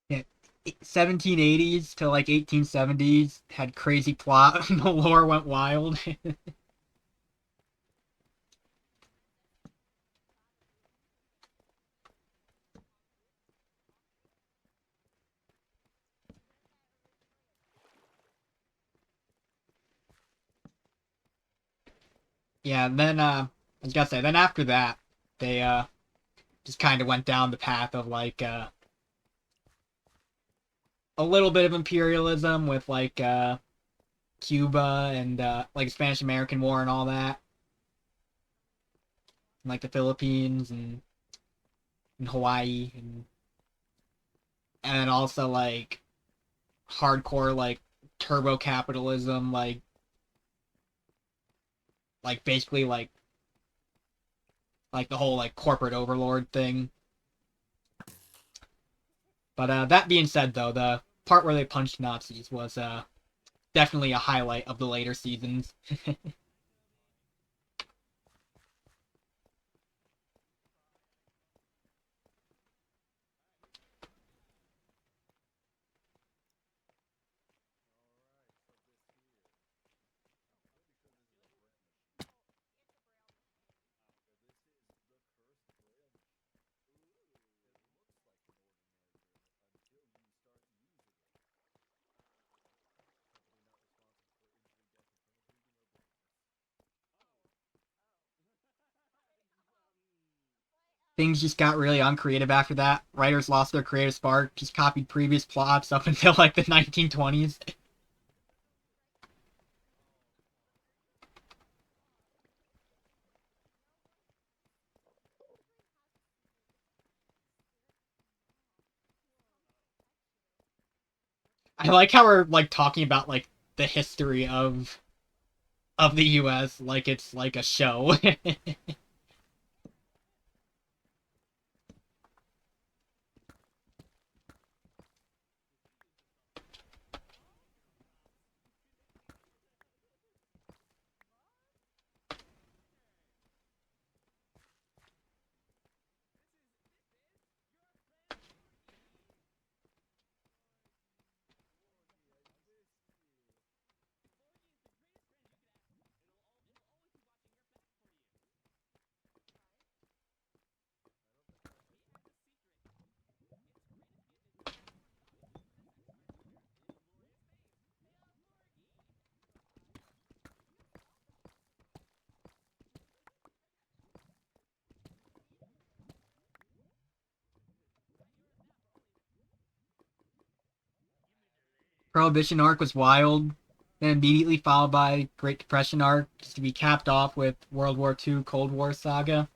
Yeah, 1780s to like 1870s had crazy plot. The lore went wild. Yeah, and then I was gonna say, then after that, they just kind of went down the path of like a little bit of imperialism with like Cuba and like Spanish American War and all that, and, like the Philippines and Hawaii and then also like hardcore like turbo capitalism, like basically like the whole like corporate overlord thing. But that being said, though, the part where they punched Nazis was definitely a highlight of the later seasons. things just got really uncreative after that. Writers lost their creative spark, just copied previous plots up until like the 1920s. I like how we're like talking about like the history of the US like it's like a show. Prohibition arc was wild, then immediately followed by Great Depression arc, just to be capped off with World War II Cold War saga.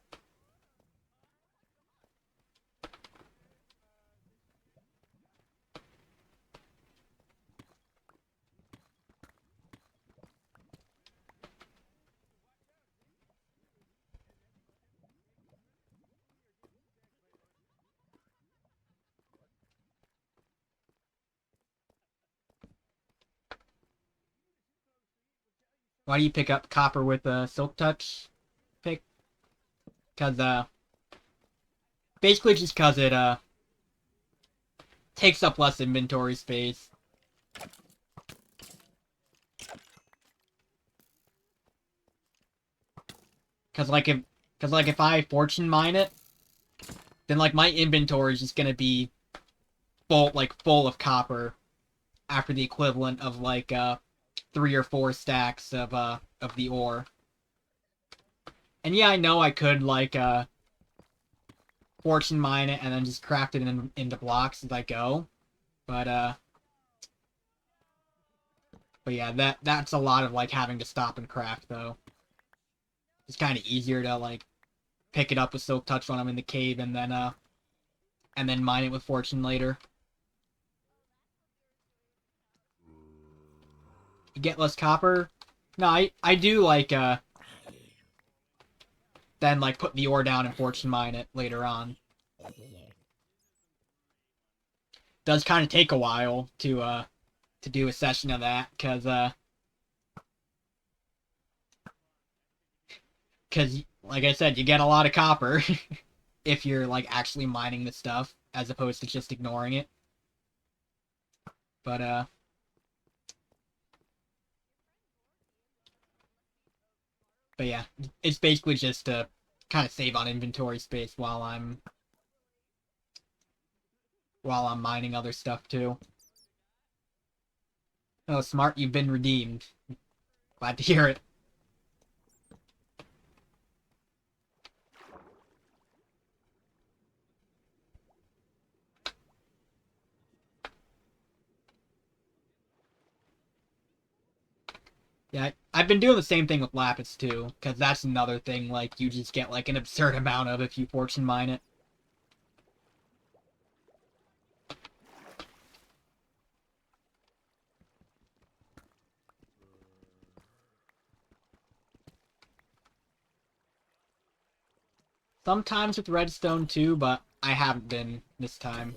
Why do you pick up copper with a Silk Touch pick? Because basically just because it takes up less inventory space. Because if I fortune mine it, then like my inventory is just gonna be full of copper after the equivalent of like 3 or 4 stacks of the ore. And yeah, I know I could like fortune mine it and then just craft it into blocks as I go, but but yeah, that's a lot of like having to stop and craft though. It's kind of easier to like pick it up with Silk Touch when I'm in the cave and then mine it with fortune later. You get less copper. No, I do like then like put the ore down and fortune mine it later on. Does kind of take a while to do a session of that cuz like I said, you get a lot of copper if you're like actually mining the stuff as opposed to just ignoring it. But but yeah, it's basically just to kind of save on inventory space while I'm mining other stuff too. Oh, smart, you've been redeemed. Glad to hear it. Yeah, I've been doing the same thing with lapis too, because that's another thing like you just get like an absurd amount of if you fortune mine it. Sometimes with redstone too, but I haven't been this time.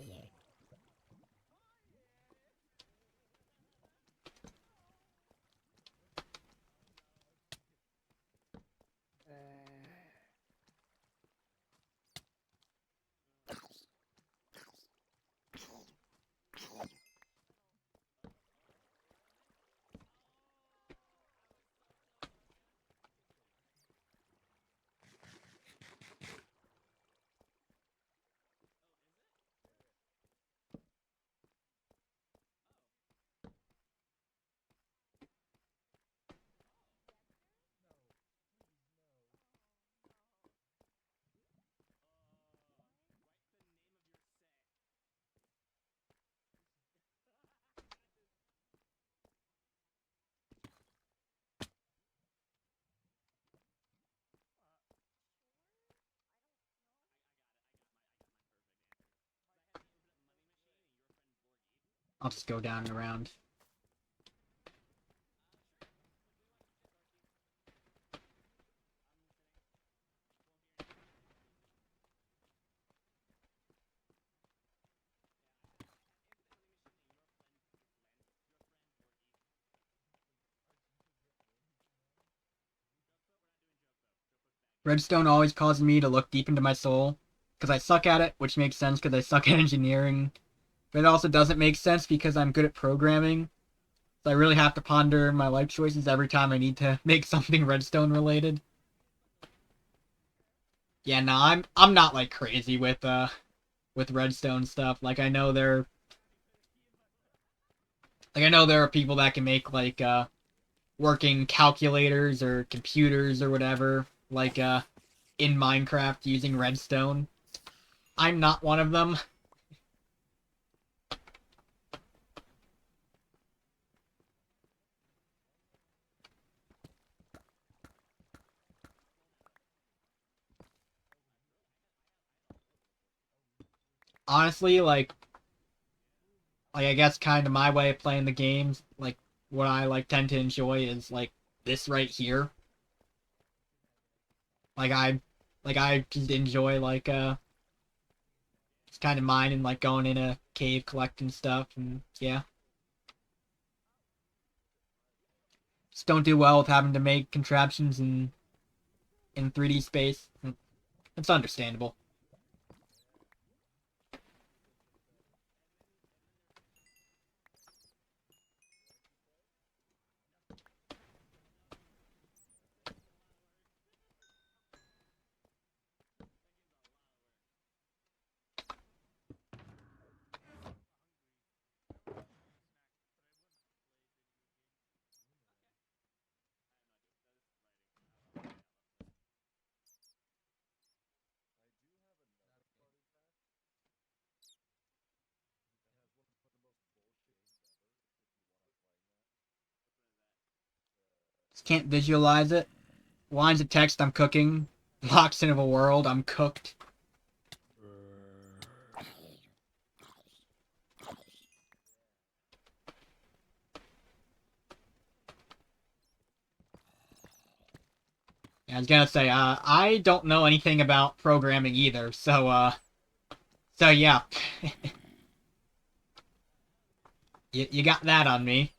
I'll just go down and around. Redstone always causes me to look deep into my soul, because I suck at it, which makes sense because I suck at engineering. But it also doesn't make sense because I'm good at programming. So I really have to ponder my life choices every time I need to make something redstone related. Yeah, no, I'm not like crazy with redstone stuff. Like I know there are people that can make like working calculators or computers or whatever like in Minecraft using redstone. I'm not one of them. Honestly, like I guess kind of my way of playing the games, like what I like tend to enjoy is like this right here. Like I just enjoy like just kind of mining, like going in a cave collecting stuff, and yeah. Just don't do well with having to make contraptions in 3D space. It's understandable. Just can't visualize it. Lines of text, I'm cooking. Blocks into a world, I'm cooked. Yeah, I was gonna say, I don't know anything about programming either, so yeah. You got that on me.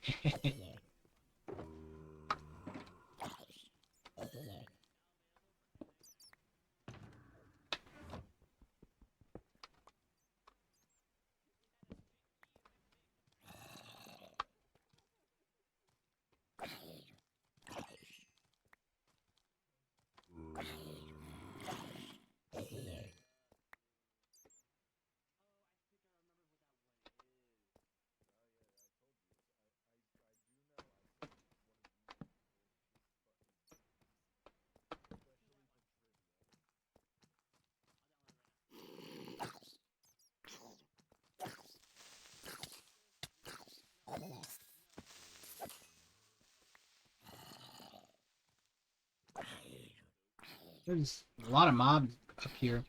There's a lot of mobs up here.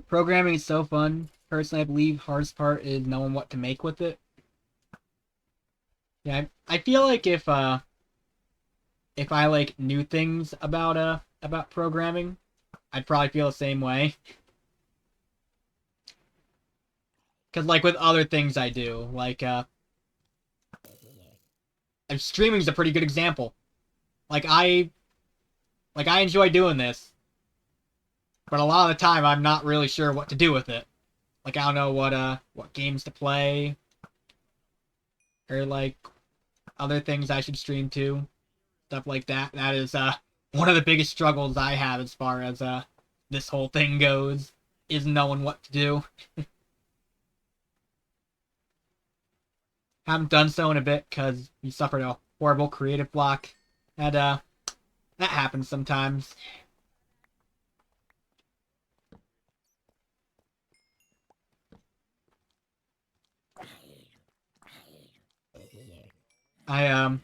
Programming is so fun. Personally, I believe hardest part is knowing what to make with it. Yeah, I feel like if I like knew things about programming, I'd probably feel the same way. Cause like with other things I do, and streaming's a pretty good example. Like I enjoy doing this, but a lot of the time I'm not really sure what to do with it. Like I don't know what games to play or like other things I should stream to, stuff like that. That is one of the biggest struggles I have as far as this whole thing goes, is knowing what to do. Haven't done so in a bit because we suffered a horrible creative block. And that happens sometimes. I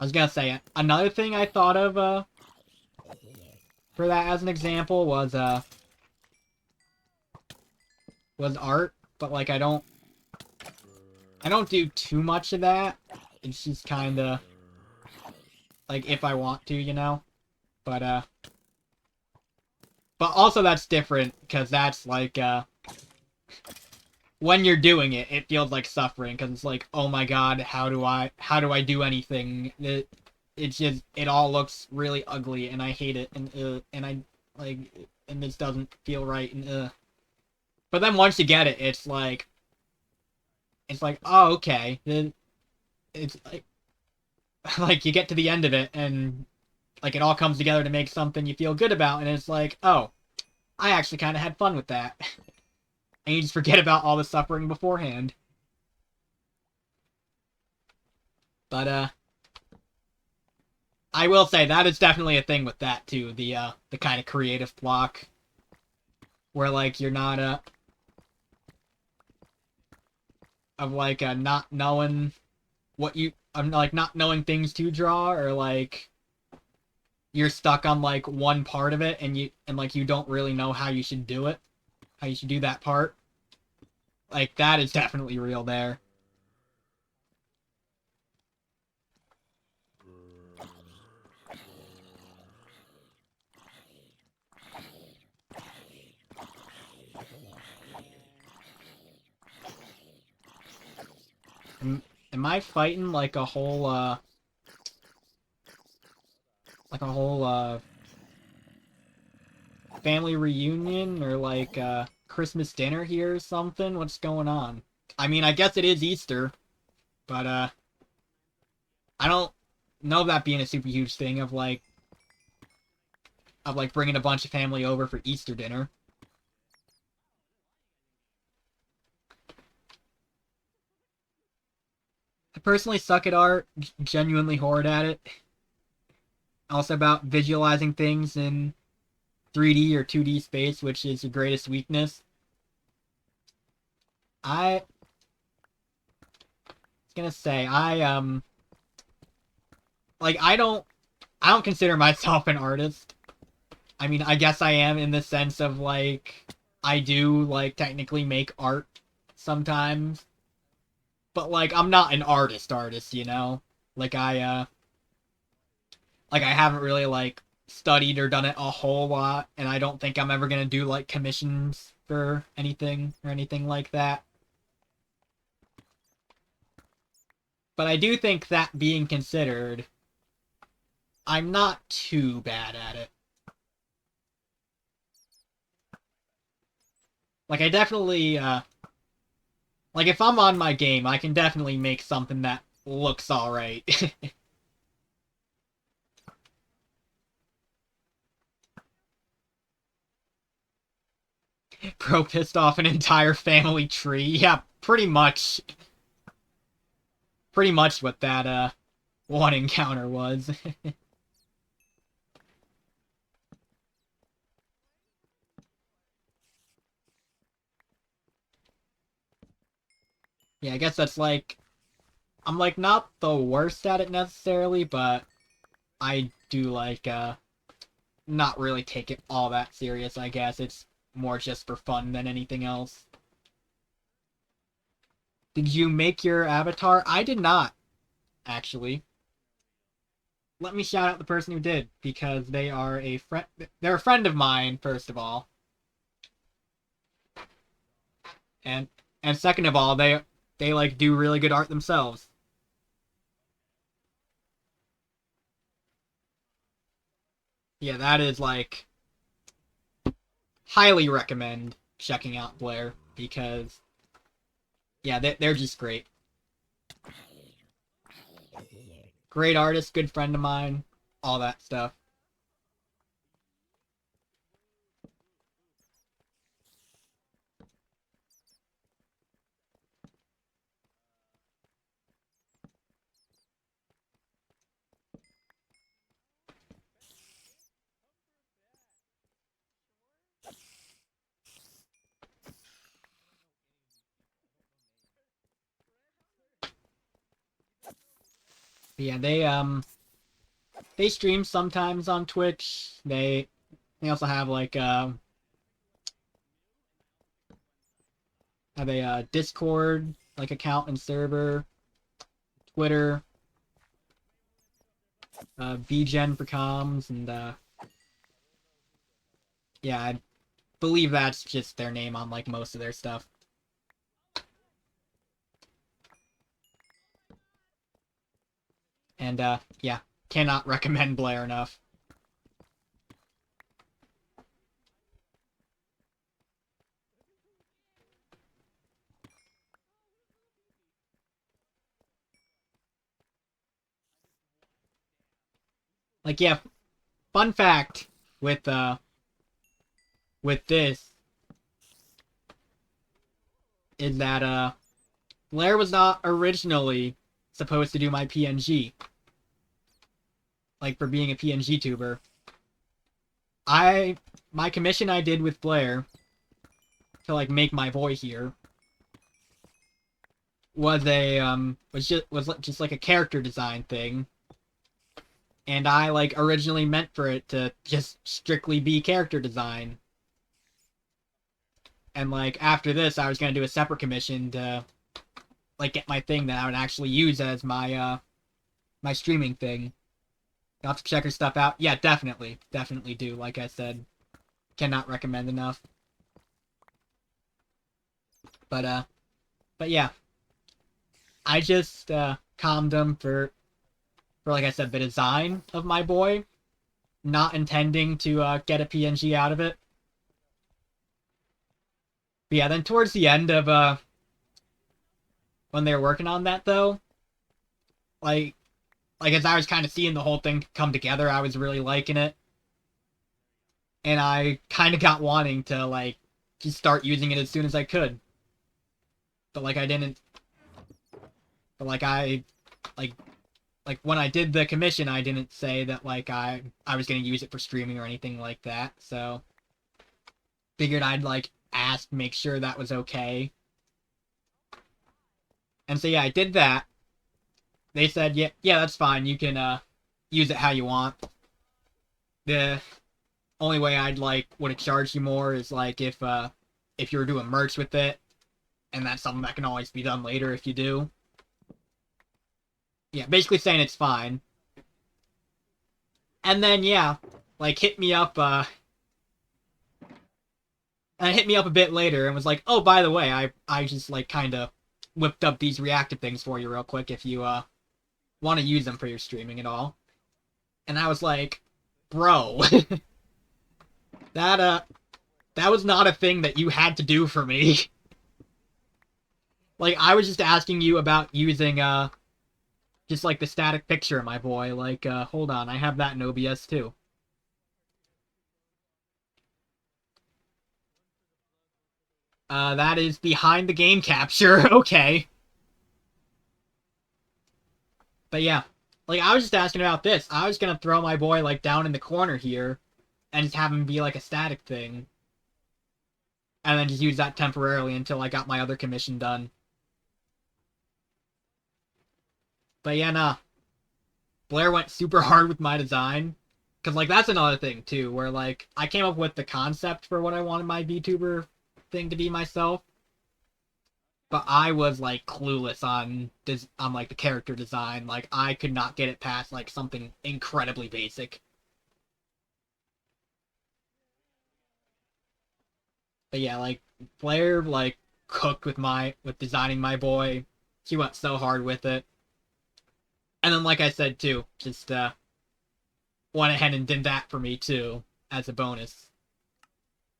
was gonna say another thing I thought of for that as an example was art, but like I don't do too much of that. It's just kind of like if I want to, you know. But but also that's different because that's like when you're doing it, it feels like suffering because it's like, oh my god, how do I do anything? It's just it all looks really ugly and I hate it and I like and this doesn't feel right and. But then once you get it, it's like oh okay, then it's like like you get to the end of it and like it all comes together to make something you feel good about and it's like oh I actually kind of had fun with that. And you just forget about all the suffering beforehand. But I will say that is definitely a thing with that too. The kind of creative block where like you're not of like not knowing what you I'm like not knowing things to draw or like you're stuck on like one part of it and like you don't really know how you should do it, how you should do that part. Like that is definitely real there. Am I fighting like a whole family reunion or like Christmas dinner here or something? What's going on? I mean, I guess it is Easter, but I don't know that being a super huge thing of like bringing a bunch of family over for Easter dinner. I personally suck at art, genuinely horrid at it. Also about visualizing things in 3D or 2D space, which is your greatest weakness. I was gonna say like I don't consider myself an artist. I mean, I guess I am in the sense of like I do like technically make art sometimes, but like I'm not an artist, you know? Like I haven't really like studied or done it a whole lot and I don't think I'm ever going to do like commissions for anything or anything like that. But I do think that being considered, I'm not too bad at it. Like I definitely like if I'm on my game, I can definitely make something that looks all right. Bro pissed off an entire family tree. Yeah, pretty much what that one encounter was. Yeah, I guess that's like I'm like not the worst at it necessarily, but I do like not really take it all that serious, I guess. It's more just for fun than anything else. Did you make your avatar? I did not, actually. Let me shout out the person who did because they are a friend. They're a friend of mine, first of all, and second of all, they like do really good art themselves. Yeah, that is like highly recommend checking out Blair because yeah, they're just great. Great artist, good friend of mine, all that stuff. But yeah, they stream sometimes on Twitch. They also have like have a Discord like account and server, Twitter, VGen for comms, and yeah, I believe that's just their name on like most of their stuff. And yeah, cannot recommend Blair enough. Like yeah, fun fact with this is that Blair was not originally supposed to do my PNG. Like for being a PNG tuber. My commission I did with Blair to like make my voice here was just like a character design thing. And I like originally meant for it to just strictly be character design. And like after this I was gonna do a separate commission to like get my thing that I would actually use as my my streaming thing. You'll have to check her stuff out. Yeah, definitely. Definitely do, like I said. Cannot recommend enough. But yeah. I just calmed him for like I said, the design of my boy. Not intending to get a PNG out of it. But yeah, then towards the end of when they were working on that though, like as I was kind of seeing the whole thing come together, I was really liking it. And I kind of got wanting to like just start using it as soon as I could. But like I didn't but like like when I did the commission, I didn't say that like I was going to use it for streaming or anything like that. So figured I'd like ask, make sure that was okay. And so yeah, I did that. They said, yeah, that's fine. You can use it how you want. The only way I'd like would have charged you more is like if you were doing merch with it, and that's something that can always be done later if you do. Yeah, basically saying it's fine. And then yeah, like hit me up and hit me up a bit later and was like, "Oh, by the way, I just like kind of whipped up these reactive things for you real quick if you want to use them for your streaming and all." And I was like, "Bro, that that was not a thing that you had to do for me." Like I was just asking you about using just like the static picture, my boy. Like hold on, I have that in OBS too. That is behind the game capture. Okay. But yeah. Like I was just asking about this. I was gonna throw my boy like down in the corner here and just have him be like a static thing. And then just use that temporarily until I got my other commission done. But yeah, nah. Blair went super hard with my design. Cause like that's another thing too, where like I came up with the concept for what I wanted my VTuber thing to be myself. But I was like clueless on on like the character design. Like I could not get it past like something incredibly basic. But yeah, like Blair like cooked with designing my boy. She went so hard with it. And then like I said too, just went ahead and did that for me too as a bonus,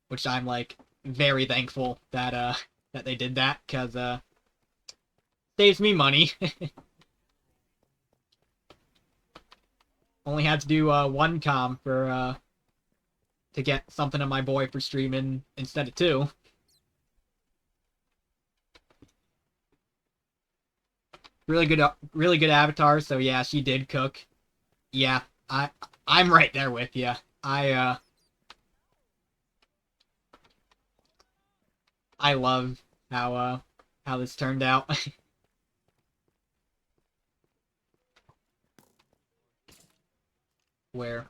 which I'm like very thankful that that they did that cuz saves me money. Only had to do one com for to get something of my boy for streaming instead of two. Really good avatar. So yeah, she did cook. Yeah, I'm right there with you. I love how this turned out. where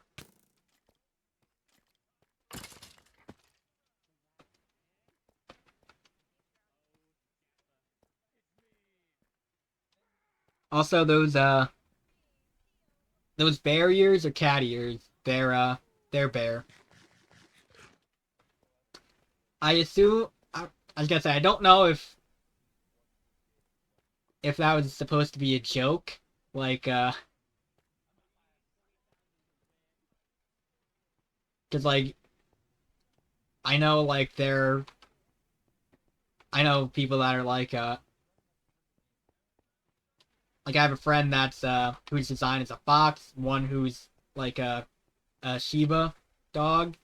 also those bear ears or cat ears, they're bear. I assume I was gonna say I don't know if that was supposed to be a joke, like because like I know like I know people that are like I have a friend that's whose design is a fox, one who's like a Shiba dog,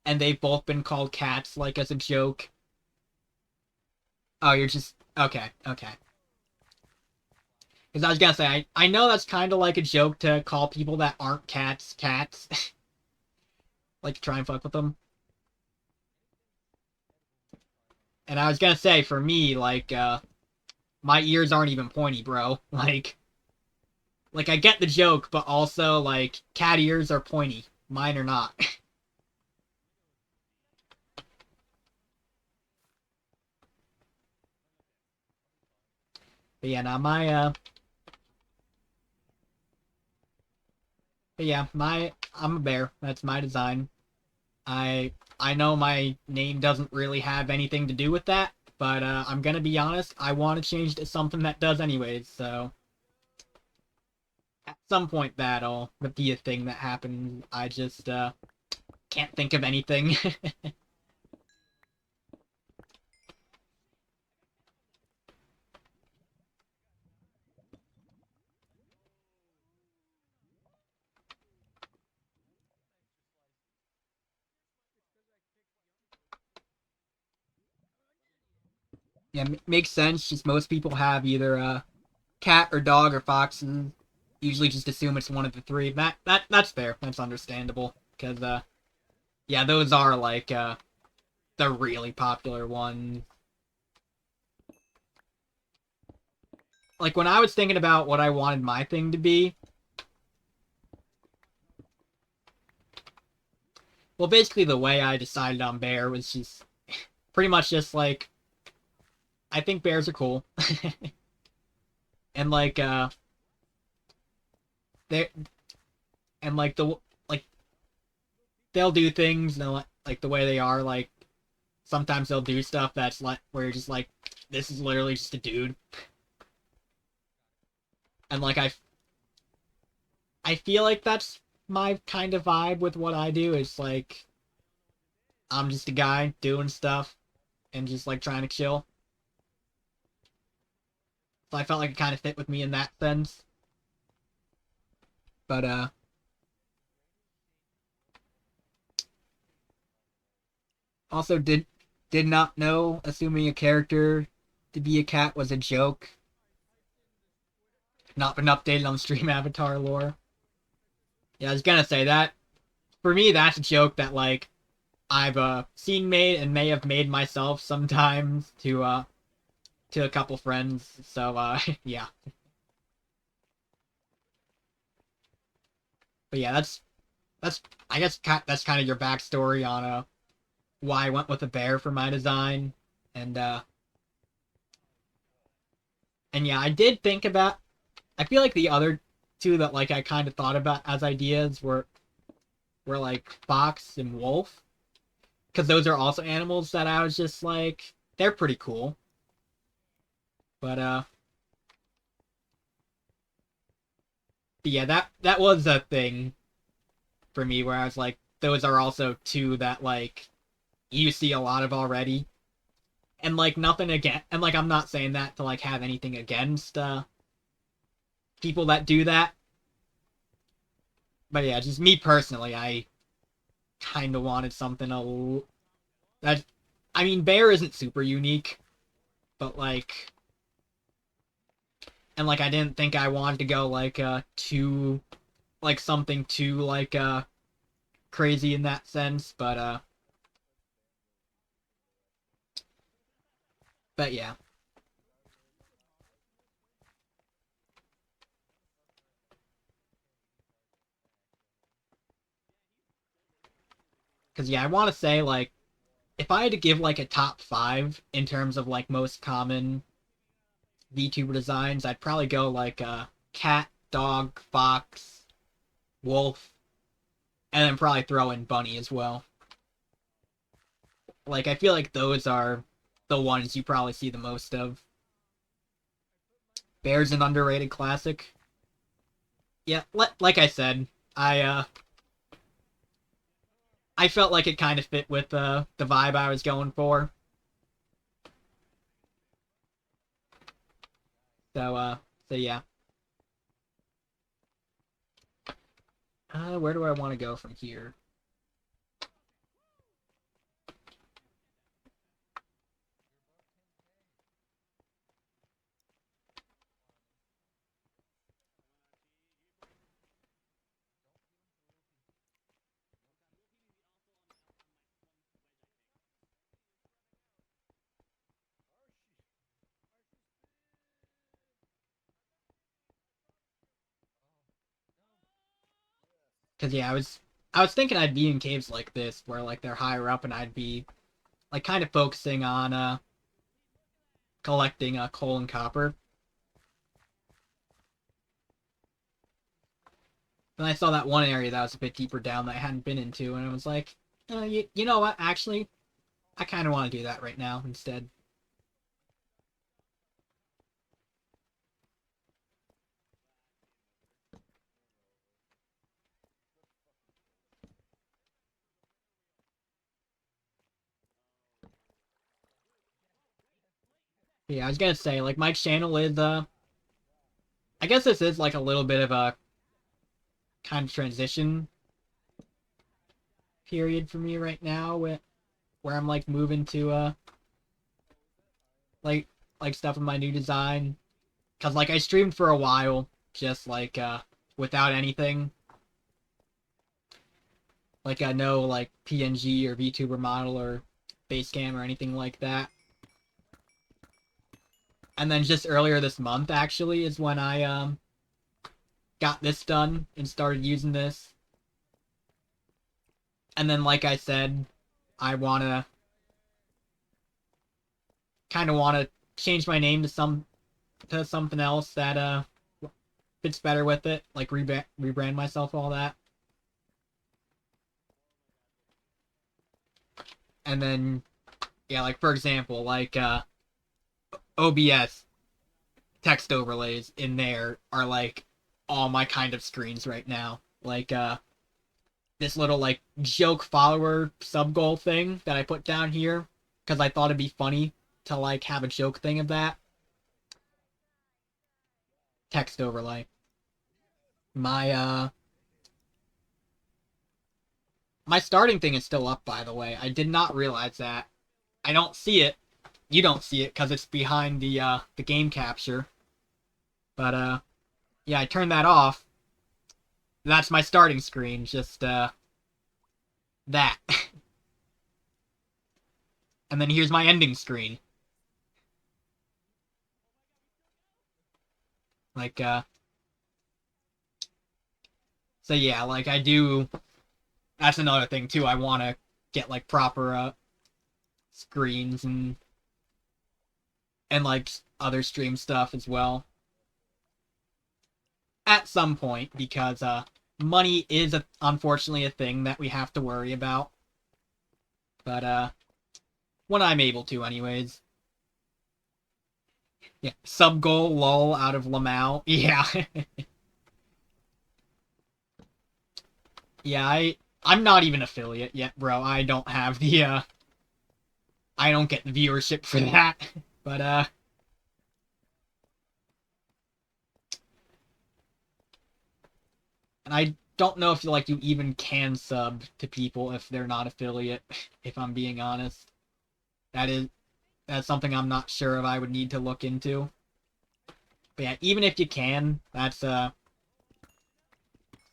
and they've both been called cats like as a joke. Oh, you're just okay, okay. Because I was gonna say I know that's kind of like a joke to call people that aren't cats cats, like to try and fuck with them. And I was gonna say for me like my ears aren't even pointy, bro. Like I get the joke, but also like cat ears are pointy. Mine are not. But yeah, now but yeah, my I'm a bear. That's my design. I know my name doesn't really have anything to do with that, but I'm gonna be honest. I want to change to something that does anyways. So at some point that'll be a thing that happens. I just can't think of anything. Yeah, makes sense. Just most people have either a cat or dog or fox, and usually just assume it's one of the three. That's fair. That's understandable. Because yeah, those are like the really popular ones. Like when I was thinking about what I wanted my thing to be, well, basically the way I decided on bear was just pretty much just like I think bears are cool, and like they and like like they'll do things like the way they are. Like sometimes they'll do stuff that's like where you're just like this is literally just a dude, and like I feel like that's my kind of vibe with what I do. It's like I'm just a guy doing stuff and just like trying to chill. So I felt like it kind of fit with me in that sense. But also did not know assuming a character to be a cat was a joke. Not been updated on stream avatar lore. Yeah, I was gonna say that for me that's a joke that like I've seen made and may have made myself sometimes to a couple friends. So yeah. But yeah, that's I guess that's kind of your backstory on why I went with a bear for my design, and and yeah, I did think about. I feel like the other two that like I kind of thought about as ideas were like fox and wolf, because those are also animals that I was just like they're pretty cool, but but yeah, that was a thing for me where I was like those are also two that like you see a lot of already, and like nothing again, and like I'm not saying that to like have anything against people that do that. But yeah, just me personally, I kind of wanted something that. I mean, bear isn't super unique, but like, and like I didn't think I wanted to go like too like something too like crazy in that sense. But yeah, Because, yeah, I want to say, like, if I had to give, like, a top 5 in terms of, like, most common VTuber designs, I'd probably go, like, cat, dog, fox, wolf, and then probably throw in bunny as well. Like, I feel like those are the ones you probably see the most of. Bear's an underrated classic. Yeah, like I said, I felt like it kind of fit with the vibe I was going for. So so yeah. Where do I want to go from here? Cause yeah, I was thinking I'd be in caves like this, where like they're higher up, and I'd be like kind of focusing on collecting coal and copper. Then I saw that one area that was a bit deeper down that I hadn't been into, and I was like, you know what? Actually, I kind of want to do that right now instead. But yeah, I was gonna say like my channel is I guess this is like a little bit of a kind of transition period for me right now, where I'm like moving to like stuff in my new design. Cause like I streamed for a while, just like without anything, like no like PNG or VTuber model or Basecam or anything like that. And then just earlier this month actually is when I got this done and started using this. And then like I said, I wanna change my name to something else that fits better with it, like rebrand myself, all that. And then yeah, like for example, like OBS text overlays in there are like all my kind of screens right now. Like this little like joke follower sub goal thing that I put down here because I thought it'd be funny to like have a joke thing of that. Text overlay. My my starting thing is still up, by the way. I did not realize that. I don't see it. You don't see it because it's behind the game capture. But yeah, I turned that off. That's my starting screen. Just that. And then here's my ending screen. Like so yeah, like I do. That's another thing too. I want to get like proper screens and like other stream stuff as well at some point because money is unfortunately a thing that we have to worry about. But when I'm able to, anyways. Yeah, sub goal lol out of Lamau. Yeah, yeah. I'm not even affiliate yet, bro. I don't have the I don't get the viewership for that. But and I don't know if like you even can sub to people if they're not affiliate. If I'm being honest, that is that's something I'm not sure if I would need to look into. But yeah, even if you can, that's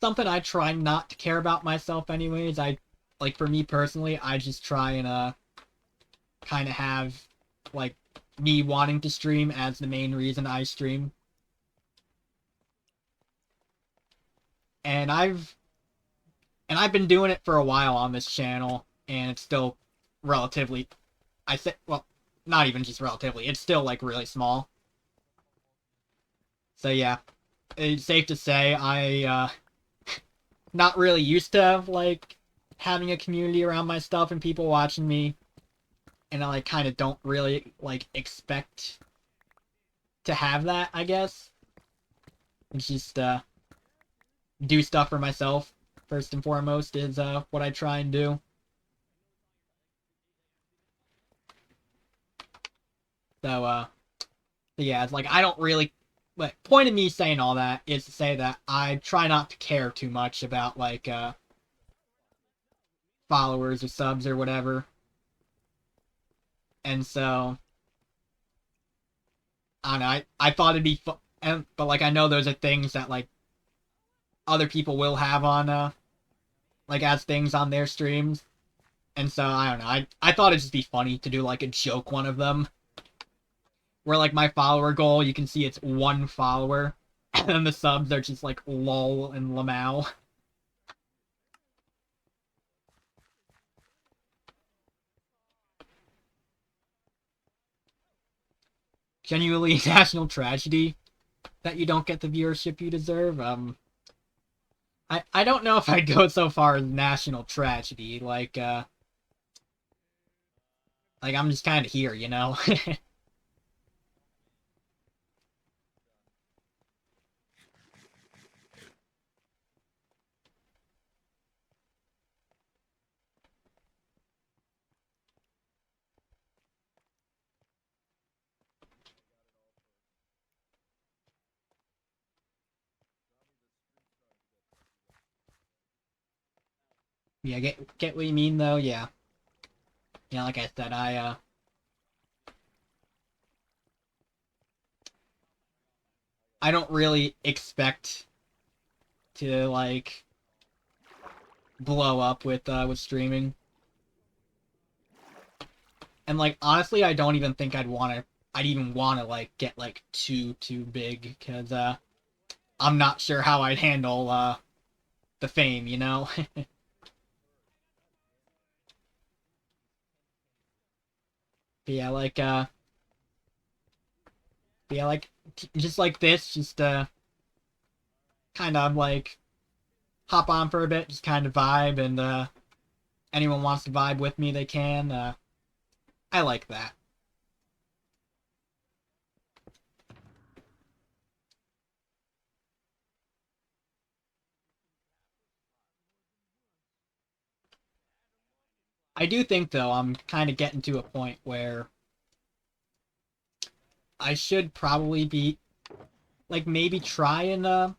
something I try not to care about myself anyways. I like for me personally, I just try and kind of have like me wanting to stream as the main reason I stream. And I've been doing it for a while on this channel. and it's still relatively, I say, well, not even just relatively, it's still like really small. So yeah, it's safe to say not really used to like having a community around my stuff and people watching me, and I like kind of don't really like expect to have that, I guess. It's just do stuff for myself first and foremost is what I try and do. So yeah, it's like I don't really, but point of me saying all that is to say that I try not to care too much about like followers or subs or whatever. And so I don't know, I thought it'd be fun, but like I know those are things that like other people will have on like as things on their streams. And so I don't know. I thought it'd just be funny to do like a joke one of them where like my follower goal, you can see it's one follower, and then the subs are just like lol and lamau. Genuinely national tragedy that you don't get the viewership you deserve. I don't know if I'd go so far as national tragedy. Like I'm just kind of here, you know. Yeah, get what you mean though. Yeah, yeah. Like I said, I don't really expect to like blow up with streaming. And like honestly, I don't even think I'd even want to like get like too big because I'm not sure how I'd handle the fame, you know. But yeah, like just like this, just kind of like hop on for a bit, just kind of vibe, and anyone wants to vibe with me, they can. I like that. I do think though I'm kind of getting to a point where I should probably be like maybe try and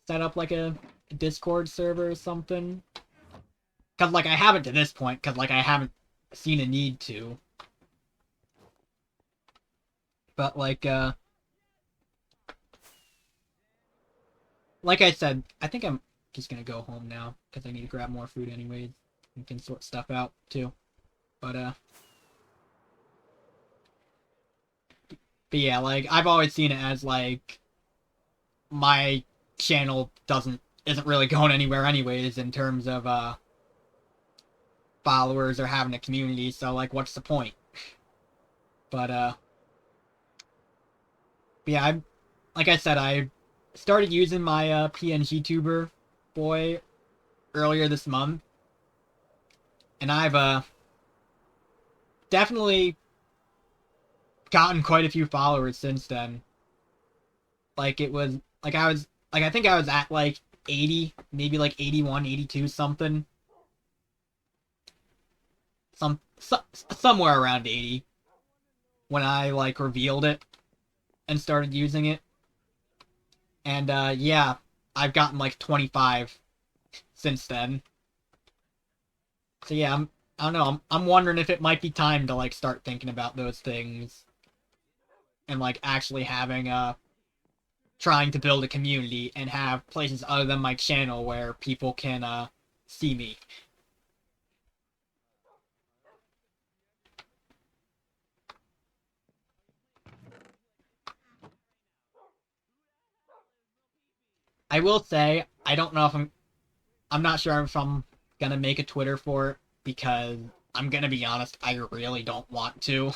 set up like a Discord server or something. Cause like I haven't to this point, cause like I haven't seen a need to. But like I said, I think I'm just gonna go home now because I need to grab more food anyways and can sort stuff out too. But but yeah, like I've always seen it as like my channel isn't really going anywhere anyways in terms of followers or having a community, so like what's the point? But yeah, I like I said, I started using my PNG tuber boy earlier this month, and I've definitely gotten quite a few followers since then. Like it was like I was like I think I was at like 80, maybe like 81, 82 something. Somewhere around 80 when I like revealed it and started using it. And yeah, I've gotten like 25 since then. So yeah, I don't know. I'm wondering if it might be time to like start thinking about those things and like actually having trying to build a community and have places other than my channel where people can see me. I will say I don't know if I'm not sure if I'm gonna make a Twitter for it because I'm gonna be honest, I really don't want to.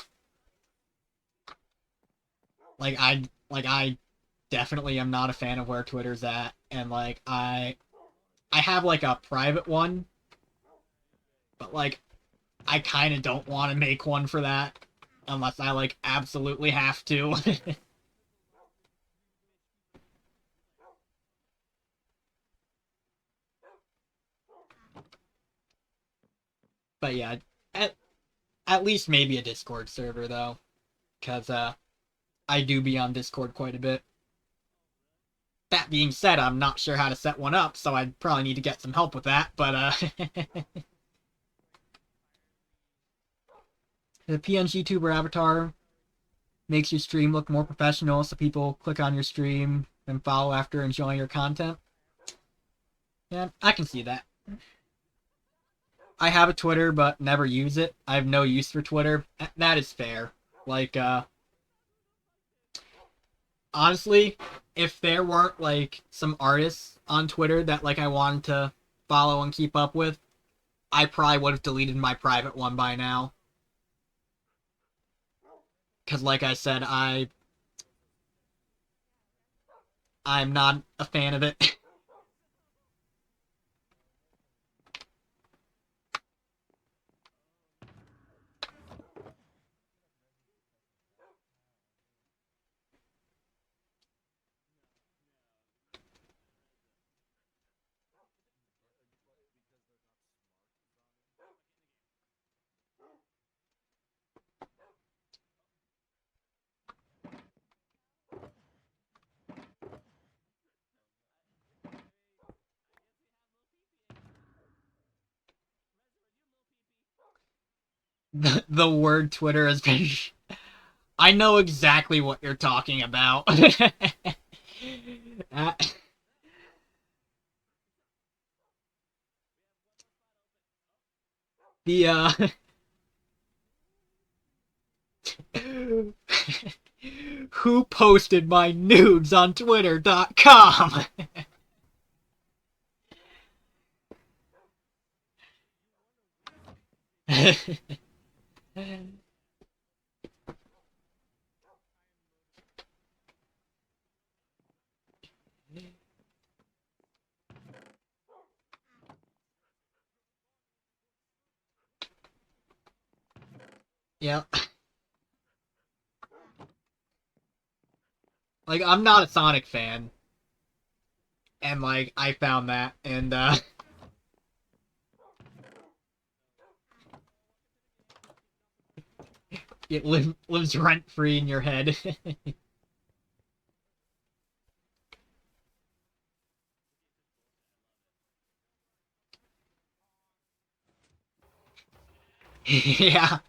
I definitely am not a fan of where Twitter's at, and like I have like a private one, but like I kind of don't want to make one for that unless I like absolutely have to. But yeah, at, at least maybe a Discord server though, because I do be on Discord quite a bit. That being said, I'm not sure how to set one up, so I'd probably need to get some help with that. But the PNG tuber avatar makes your stream look more professional, so people click on your stream and follow after enjoying your content. Yeah, I can see that. I have a Twitter, but never use it. I have no use for Twitter. That is fair. Like, honestly, if there weren't like some artists on Twitter that like I wanted to follow and keep up with, I probably would have deleted my private one by now. Cause like I said, I'm not a fan of it. The word Twitter has been. I know exactly what you're talking about. uh, the who posted my nudes on Twitter.com? Yeah. Like, I'm not a Sonic fan. And, like, I found that, and, it lives rent free in your head. Yeah.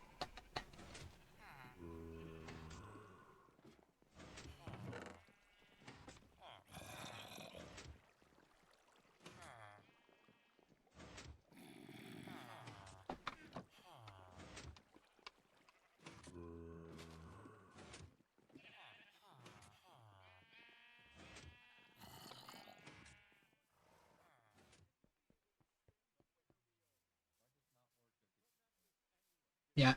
Yeah.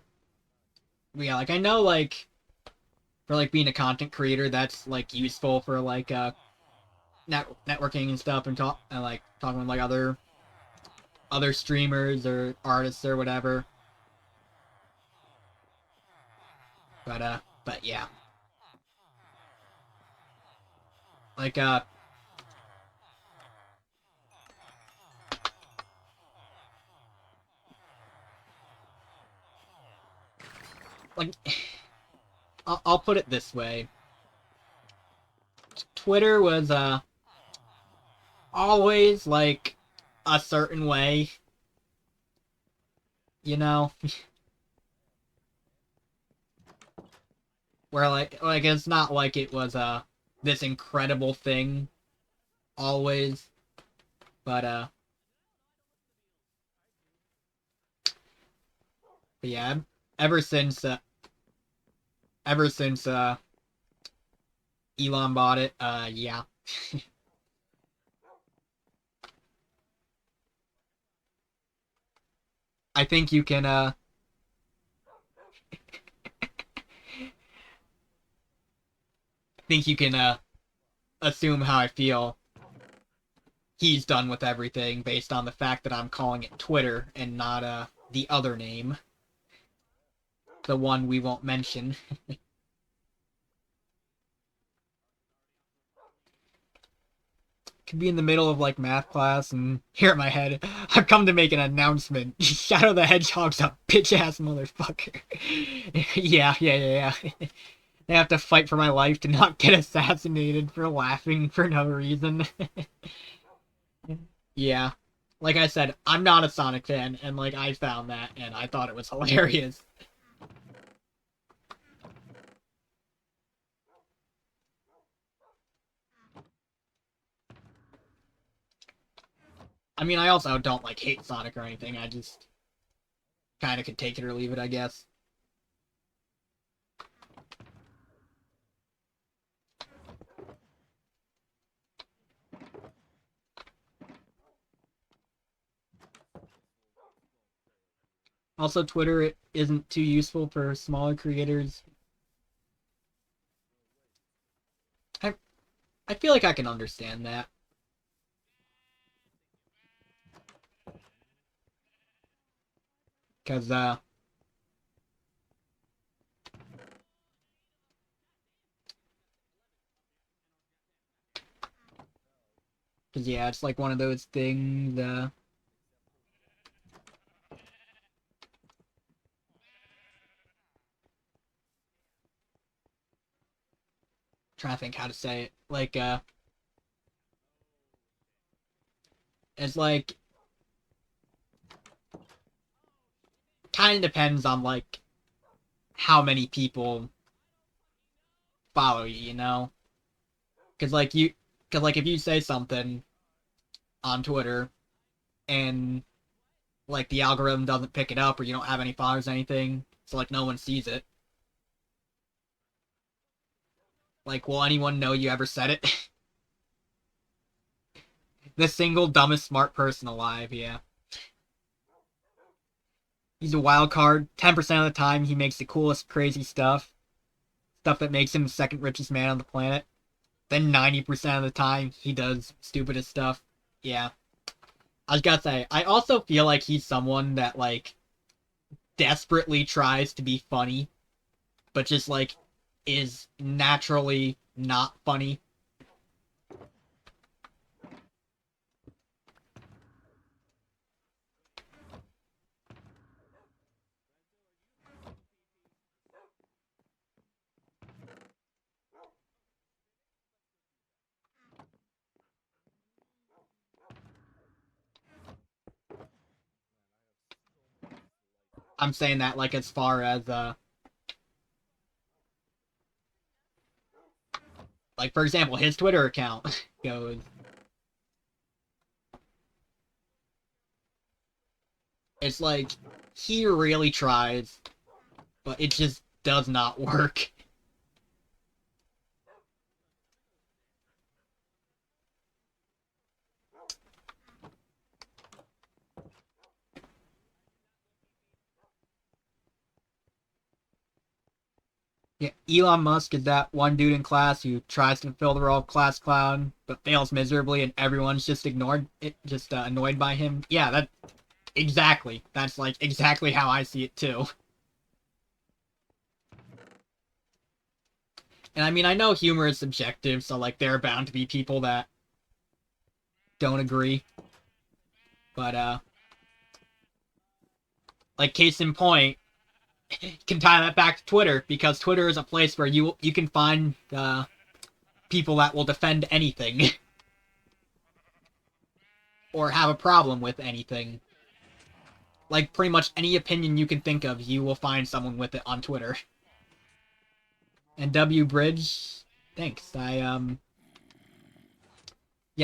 Yeah, like, I know, like, for, like, being a content creator, that's, like, useful for, like, networking and stuff, and like, talking with, like, other streamers or artists or whatever. But yeah. Like, like, I'll put it this way. Twitter was, always, like, a certain way, you know? Where, like, it's not like it was, this incredible thing, always. But, but yeah, ever since, uh, ever since, Elon bought it, yeah. I think you can assume how I feel he's done with everything based on the fact that I'm calling it Twitter and not the other name, the one we won't mention. Could be in the middle of like math class and hear in my head, I've come to make an announcement. Shadow the Hedgehog's a bitch ass motherfucker. Yeah. They have to fight for my life to not get assassinated for laughing for no reason. Yeah. Like I said, I'm not a Sonic fan, and like I found that and I thought it was hilarious. I mean, I also don't like hate Sonic or anything. I just kind of could take it or leave it, I guess. Also, Twitter isn't too useful for smaller creators. I I feel like I can understand that. Cause yeah, it's like one of those things. Trying to think how to say it. Like it's like kind of depends on like how many people follow you, you know? Cause like you, cause like if you say something on Twitter and like the algorithm doesn't pick it up or you don't have any followers or anything, so like no one sees it. Like, will anyone know you ever said it? The single dumbest smart person alive, yeah. He's a wild card. 10% of the time, he makes the coolest, crazy stuff. Stuff that makes him the second richest man on the planet. Then 90% of the time, he does stupidest stuff. Yeah. I was gotta say, I also feel like he's someone that, like, desperately tries to be funny, but just, like, is naturally not funny. I'm saying that, like, as far as, like, for example, his Twitter account goes. It's like, he really tries, but it just does not work. Yeah, Elon Musk is that one dude in class who tries to fulfill the role of class clown, but fails miserably, and everyone's just ignored it, just annoyed by him. Yeah, that exactly. That's like exactly how I see it too. And I mean, I know humor is subjective, so like there are bound to be people that don't agree. But like case in point, can tie that back to Twitter because Twitter is a place where you can find people that will defend anything or have a problem with anything. Like pretty much any opinion you can think of, you will find someone with it on Twitter. And W Bridge, thanks. Yeah,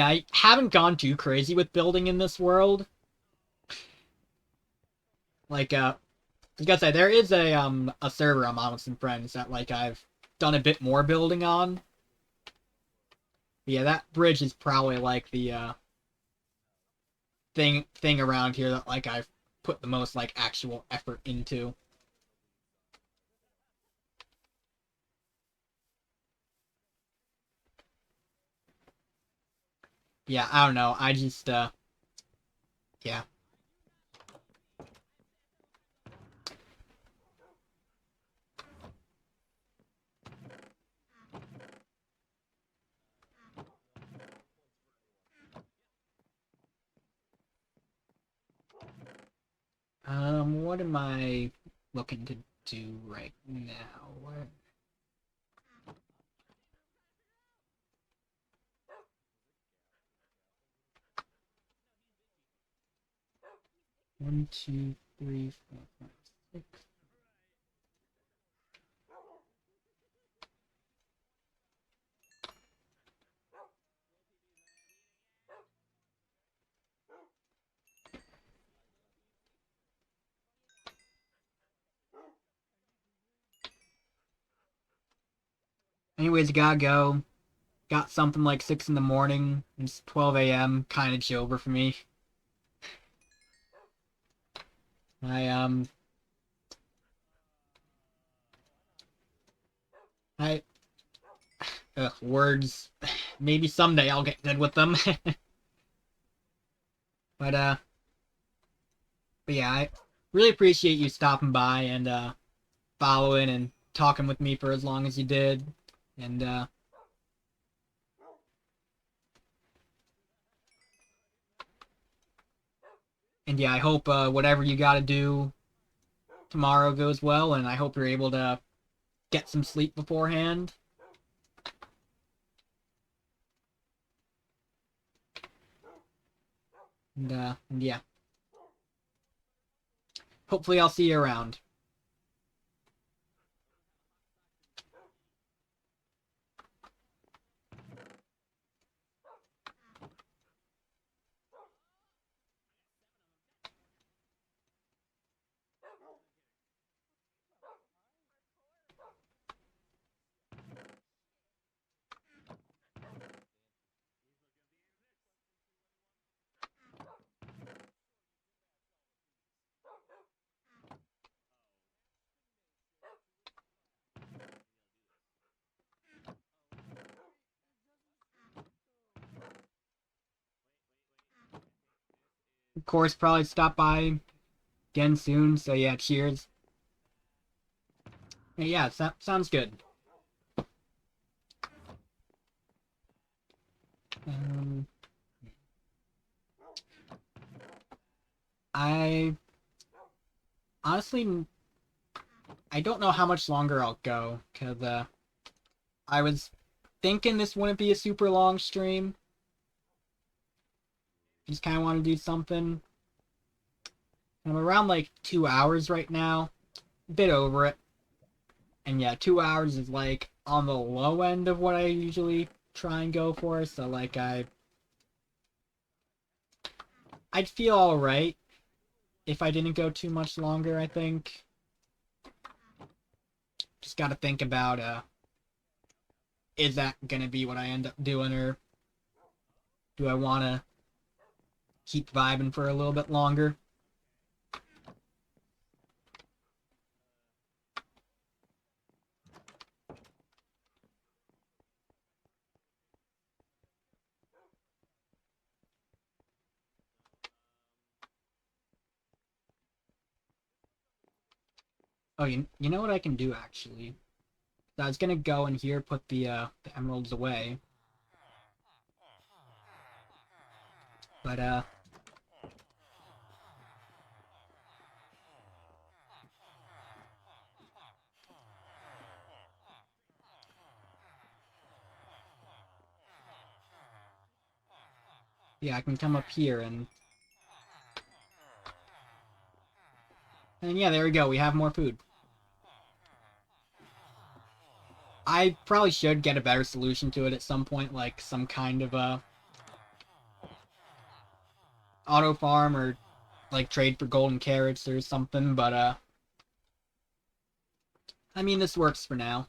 I haven't gone too crazy with building in this world. Like I was gonna say there is a server I'm on with some friends that like I've done a bit more building on. But yeah, that bridge is probably like the thing around here that like I've put the most like actual effort into. Yeah, I don't know. I just yeah. What am I looking to do right now? What? One, two, three, four, five, six. Anyways, gotta go. Got something like 6 in the morning. It's 12 a.m. Kind of chill for me. I I words. Maybe someday I'll get good with them. but uh, but yeah, I really appreciate you stopping by and following and talking with me for as long as you did. And and yeah, I hope whatever you got to do tomorrow goes well, and I hope you're able to get some sleep beforehand. And yeah, hopefully I'll see you around. Of course, probably stop by again soon. So yeah, cheers. Yeah, sounds good. Um, I honestly I don't know how much longer I'll go because I was thinking this wouldn't be a super long stream. Just kind of want to do something. I'm around like 2 hours right now, a bit over it. And yeah, 2 hours is like on the low end of what I usually try and go for. So like I'd feel all right if I didn't go too much longer. I think just got to think about is that gonna be what I end up doing, or do I want to keep vibing for a little bit longer? Oh, you know what I can do actually? So I was gonna go in here, put the emeralds away, but yeah, I can come up here and yeah, there we go. We have more food. I probably should get a better solution to it at some point, like some kind of auto farm or like trade for golden carrots or something. But I mean, this works for now.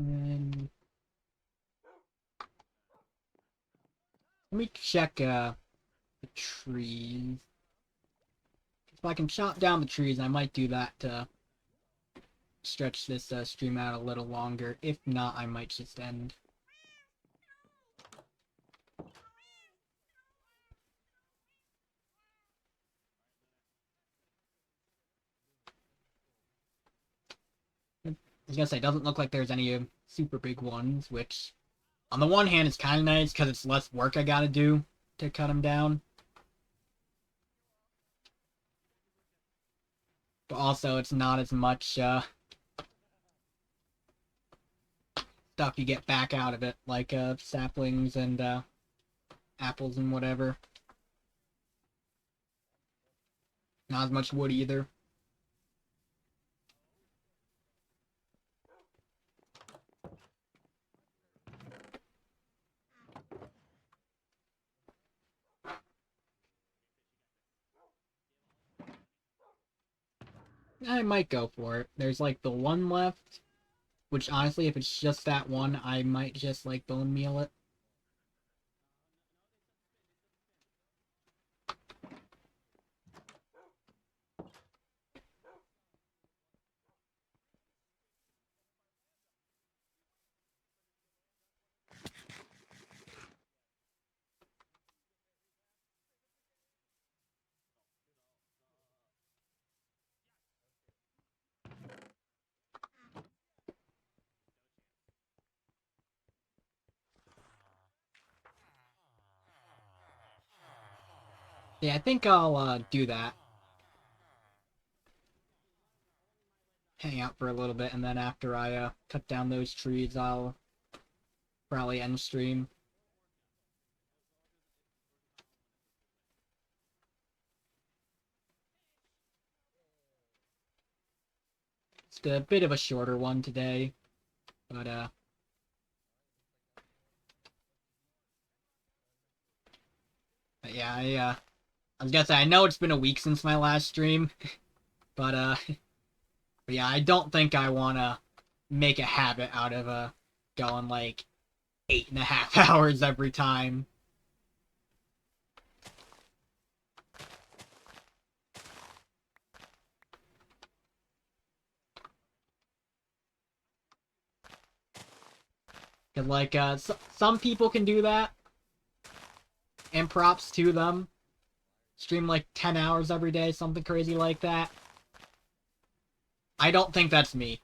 And let me check the trees. If I can chop down the trees, I might do that to stretch this stream out a little longer. If not, I might just end. I was gonna say, it doesn't look like there's any super big ones, which on the one hand is kind of nice because it's less work I gotta do to cut them down. But also, it's not as much stuff you get back out of it, like saplings and apples and whatever. Not as much wood either. I might go for it. There's like the one left, which honestly, if it's just that one, I might just like bone meal it. Yeah, I think I'll do that. Hang out for a little bit, and then after I cut down those trees, I'll probably end stream. It's a bit of a shorter one today, but yeah, I was gonna say I know it's been a week since my last stream, but but yeah, I don't think I wanna make a habit out of going like 8.5 hours every time. Cause like some people can do that, and props to them. Stream like 10 hours every day, something crazy like that. I don't think that's me.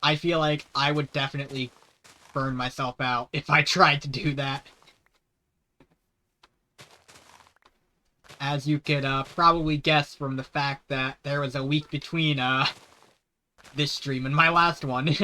I feel like I would definitely burn myself out if I tried to do that. As you could probably guess from the fact that there was a week between this stream and my last one.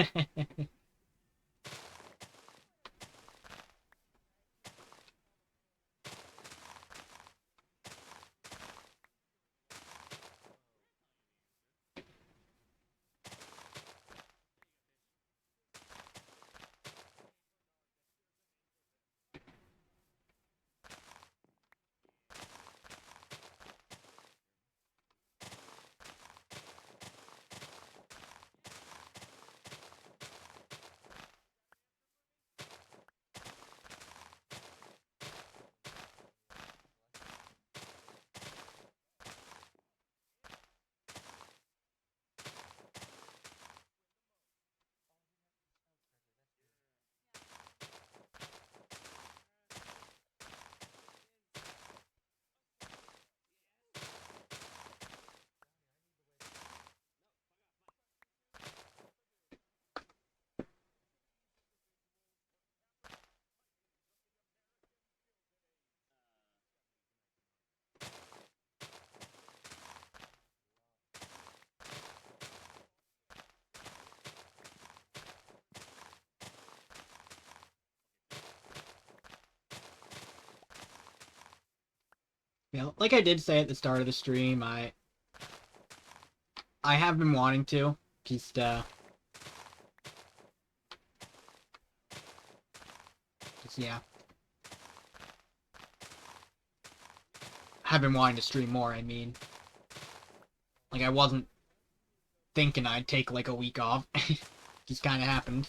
Yeah, like I did say at the start of the stream, I have been wanting to just yeah, have been wanting to stream more. I mean, like I wasn't thinking I'd take like a week off. Just kind of happened.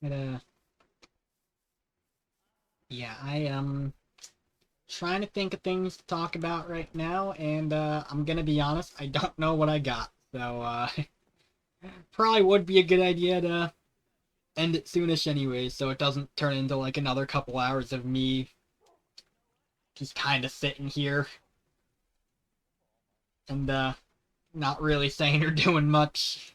But, yeah, I trying to think of things to talk about right now, and I'm gonna be honest, I don't know what I got. So probably would be a good idea to end it soonish anyway, so it doesn't turn into like another couple hours of me just kind of sitting here and not really saying or doing much.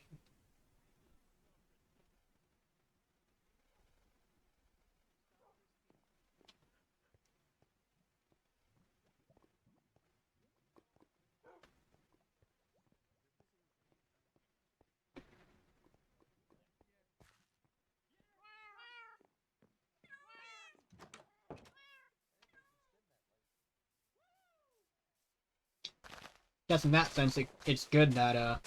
Guess in that sense, it's good that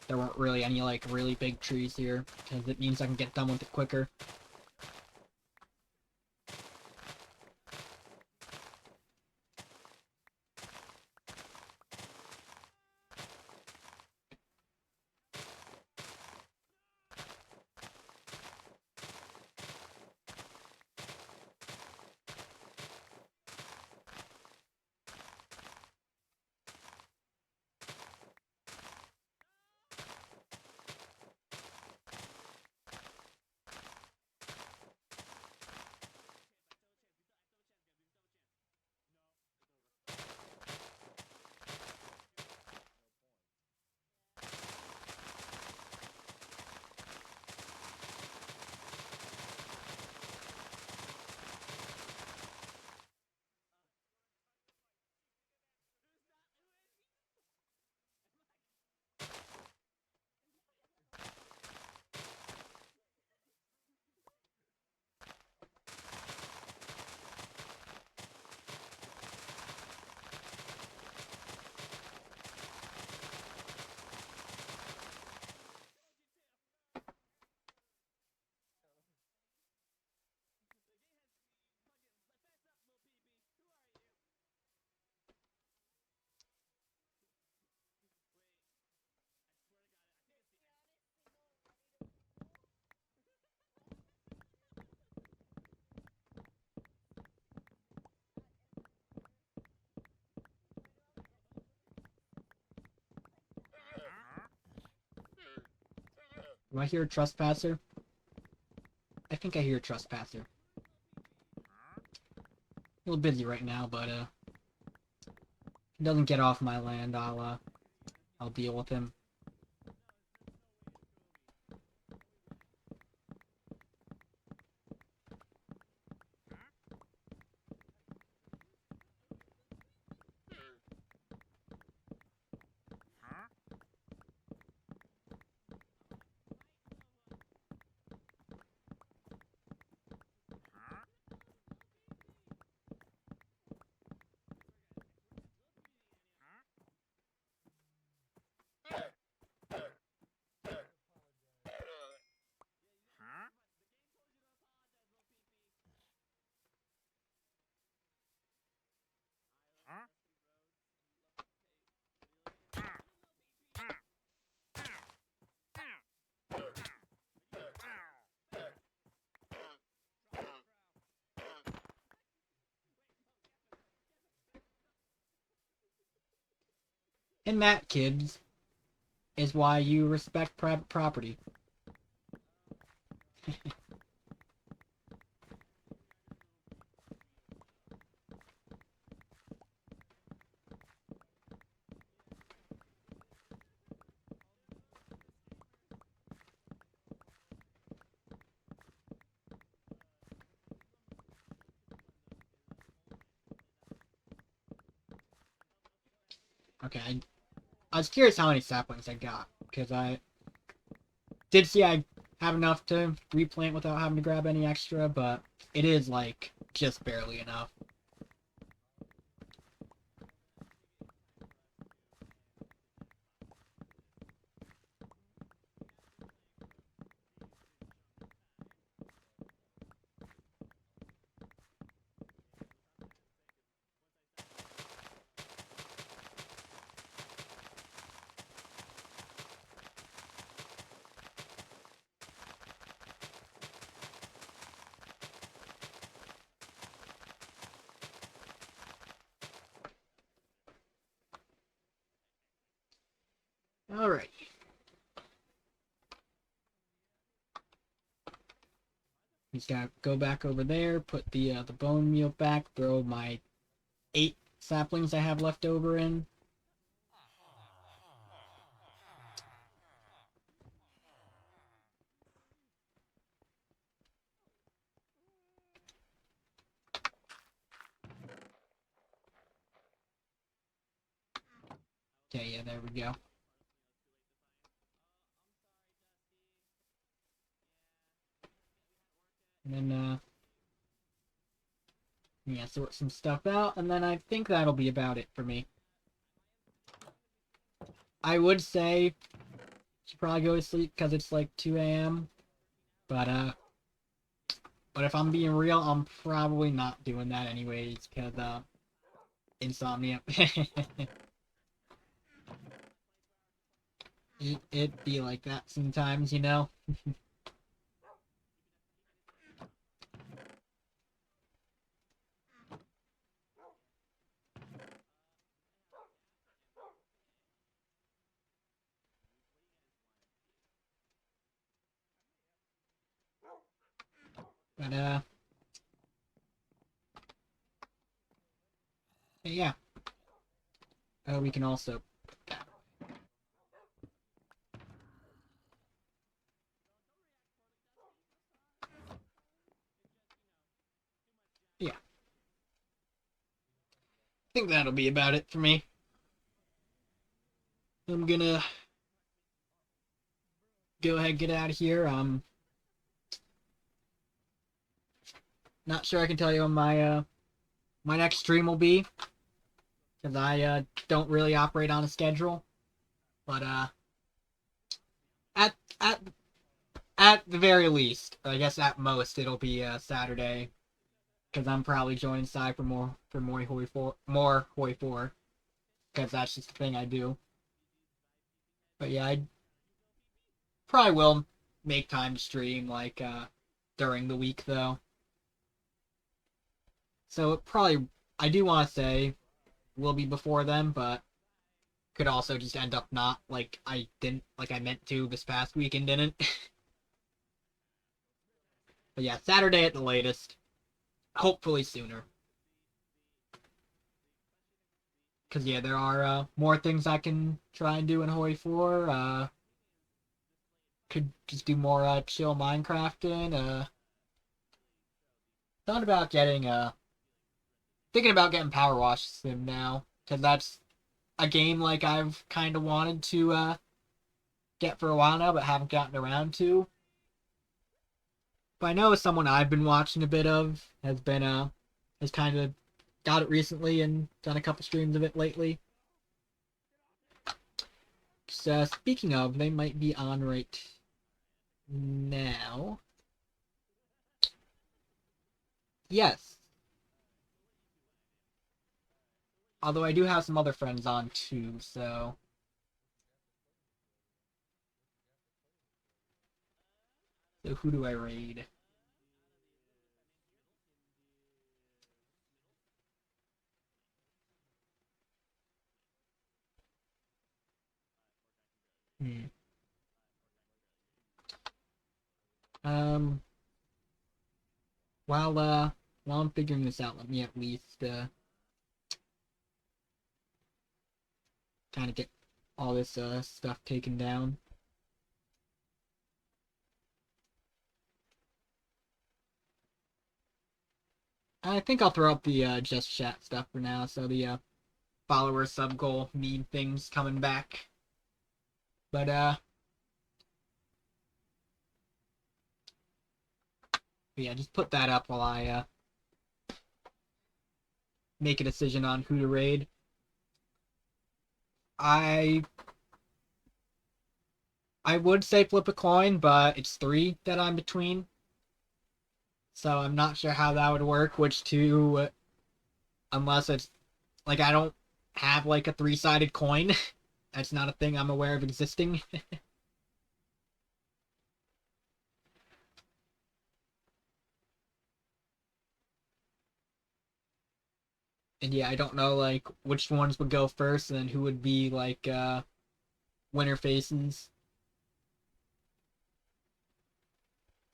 there weren't really any like really big trees here, because it means I can get done with it quicker. Do I hear a trespasser? I think I hear a trespasser. A little busy right now, but if he doesn't get off my land, I'll deal with him. And that, kids, is why you respect private property. Okay, I was curious how many saplings I got, because I did see I have enough to replant without having to grab any extra, but it is, like, just barely enough. Alright. Just gotta go back over there, put the bone meal back, throw my 8 saplings I have left over in. Okay, yeah, there we go. And then, yeah, sort some stuff out, and then I think that'll be about it for me. I would say should probably go to sleep because it's like 2 a.m. But if I'm being real, I'm probably not doing that anyways because insomnia. It be like that sometimes, you know. But yeah. We can also put that. Yeah, I think that'll be about it for me. I'm gonna go ahead and get out of here. Not sure I can tell you when my next stream will be because I don't really operate on a schedule. But at at at the very least, I guess at most it'll be Saturday because I'm probably joining side for more Hoi 4 because that's just the thing I do. But yeah, I probably will make time to stream like during the week though. So it probably I do want to say will be before then, but could also just end up not like I meant to this past week and didn't. But yeah, Saturday at the latest. Hopefully sooner. Cause yeah, there are more things I can try and do in Hoi 4. Could just do more chill Minecrafting. Thought about getting thinking about getting Power Wash Sim now, cause that's a game like I've kind of wanted to get for a while now, but haven't gotten around to. But I know someone I've been watching a bit of has kind of got it recently and done a couple streams of it lately. So speaking of, they might be on right now. Yes. Although I do have some other friends on too, so who do I raid? Hmm. Um. While while I'm figuring this out, let me at least kind of get all this stuff taken down. I think I'll throw up the just chat stuff for now. So the follower sub goal meme things coming back. But yeah, just put that up while I make a decision on who to raid. I I would say flip a coin, but it's three that I'm between. So I'm not sure how that would work, which two, unless it's like I don't have like a three-sided coin. That's not a thing I'm aware of existing. And yeah, I don't know like which ones would go first and then who would be like winner faces.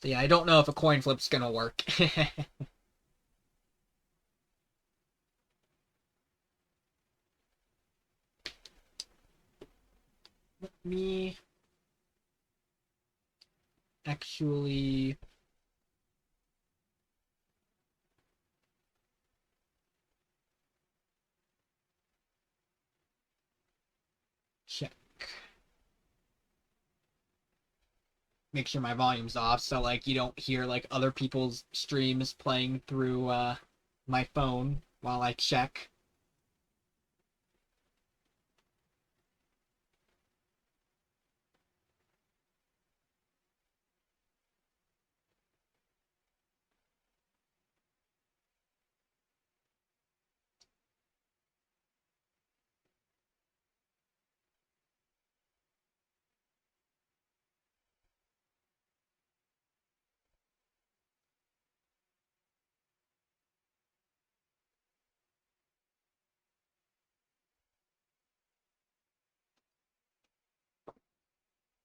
So yeah, I don't know if a coin flip's gonna work. Let me actually check. Make sure my volume's off so like you don't hear like other people's streams playing through my phone while I check.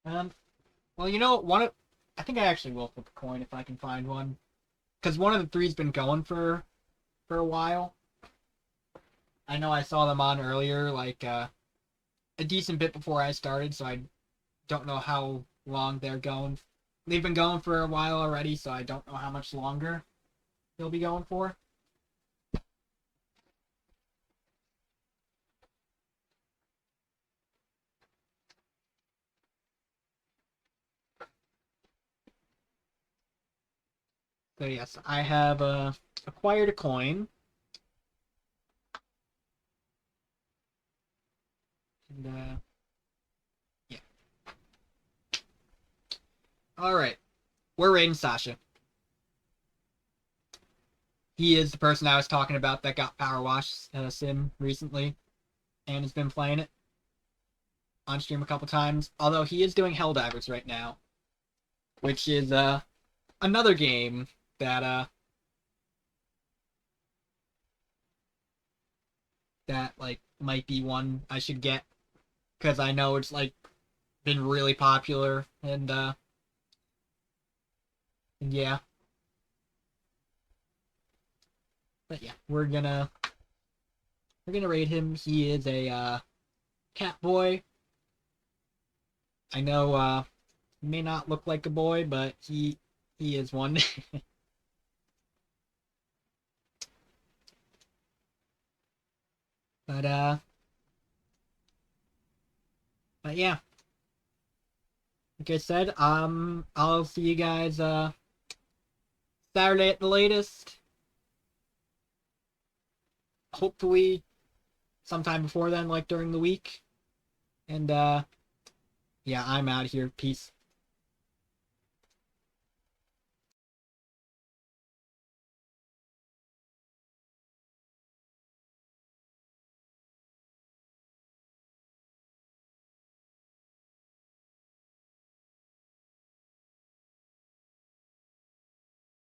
Um, well, you know, I think I actually will flip a coin if I can find one, because one of the three's been going for a while. I know I saw them on earlier, like a decent bit before I started, so I don't know how long they're going. They've been going for a while already, so I don't know how much longer they'll be going for. So yes, I have acquired a coin. And yeah. All right, we're raiding Sasha. He is the person I was talking about that got Power Wash Sim recently and has been playing it on stream a couple times. Although he is doing Helldivers right now, which is another game that that like might be one I should get because I know it's like been really popular and yeah. But yeah, we're gonna rate him. He is a cat boy. I know he may not look like a boy, but he is one. but uh but yeah, like I said, I'll see you guys Saturday at the latest. Hopefully sometime before then, like during the week. And yeah, I'm out of here. Peace.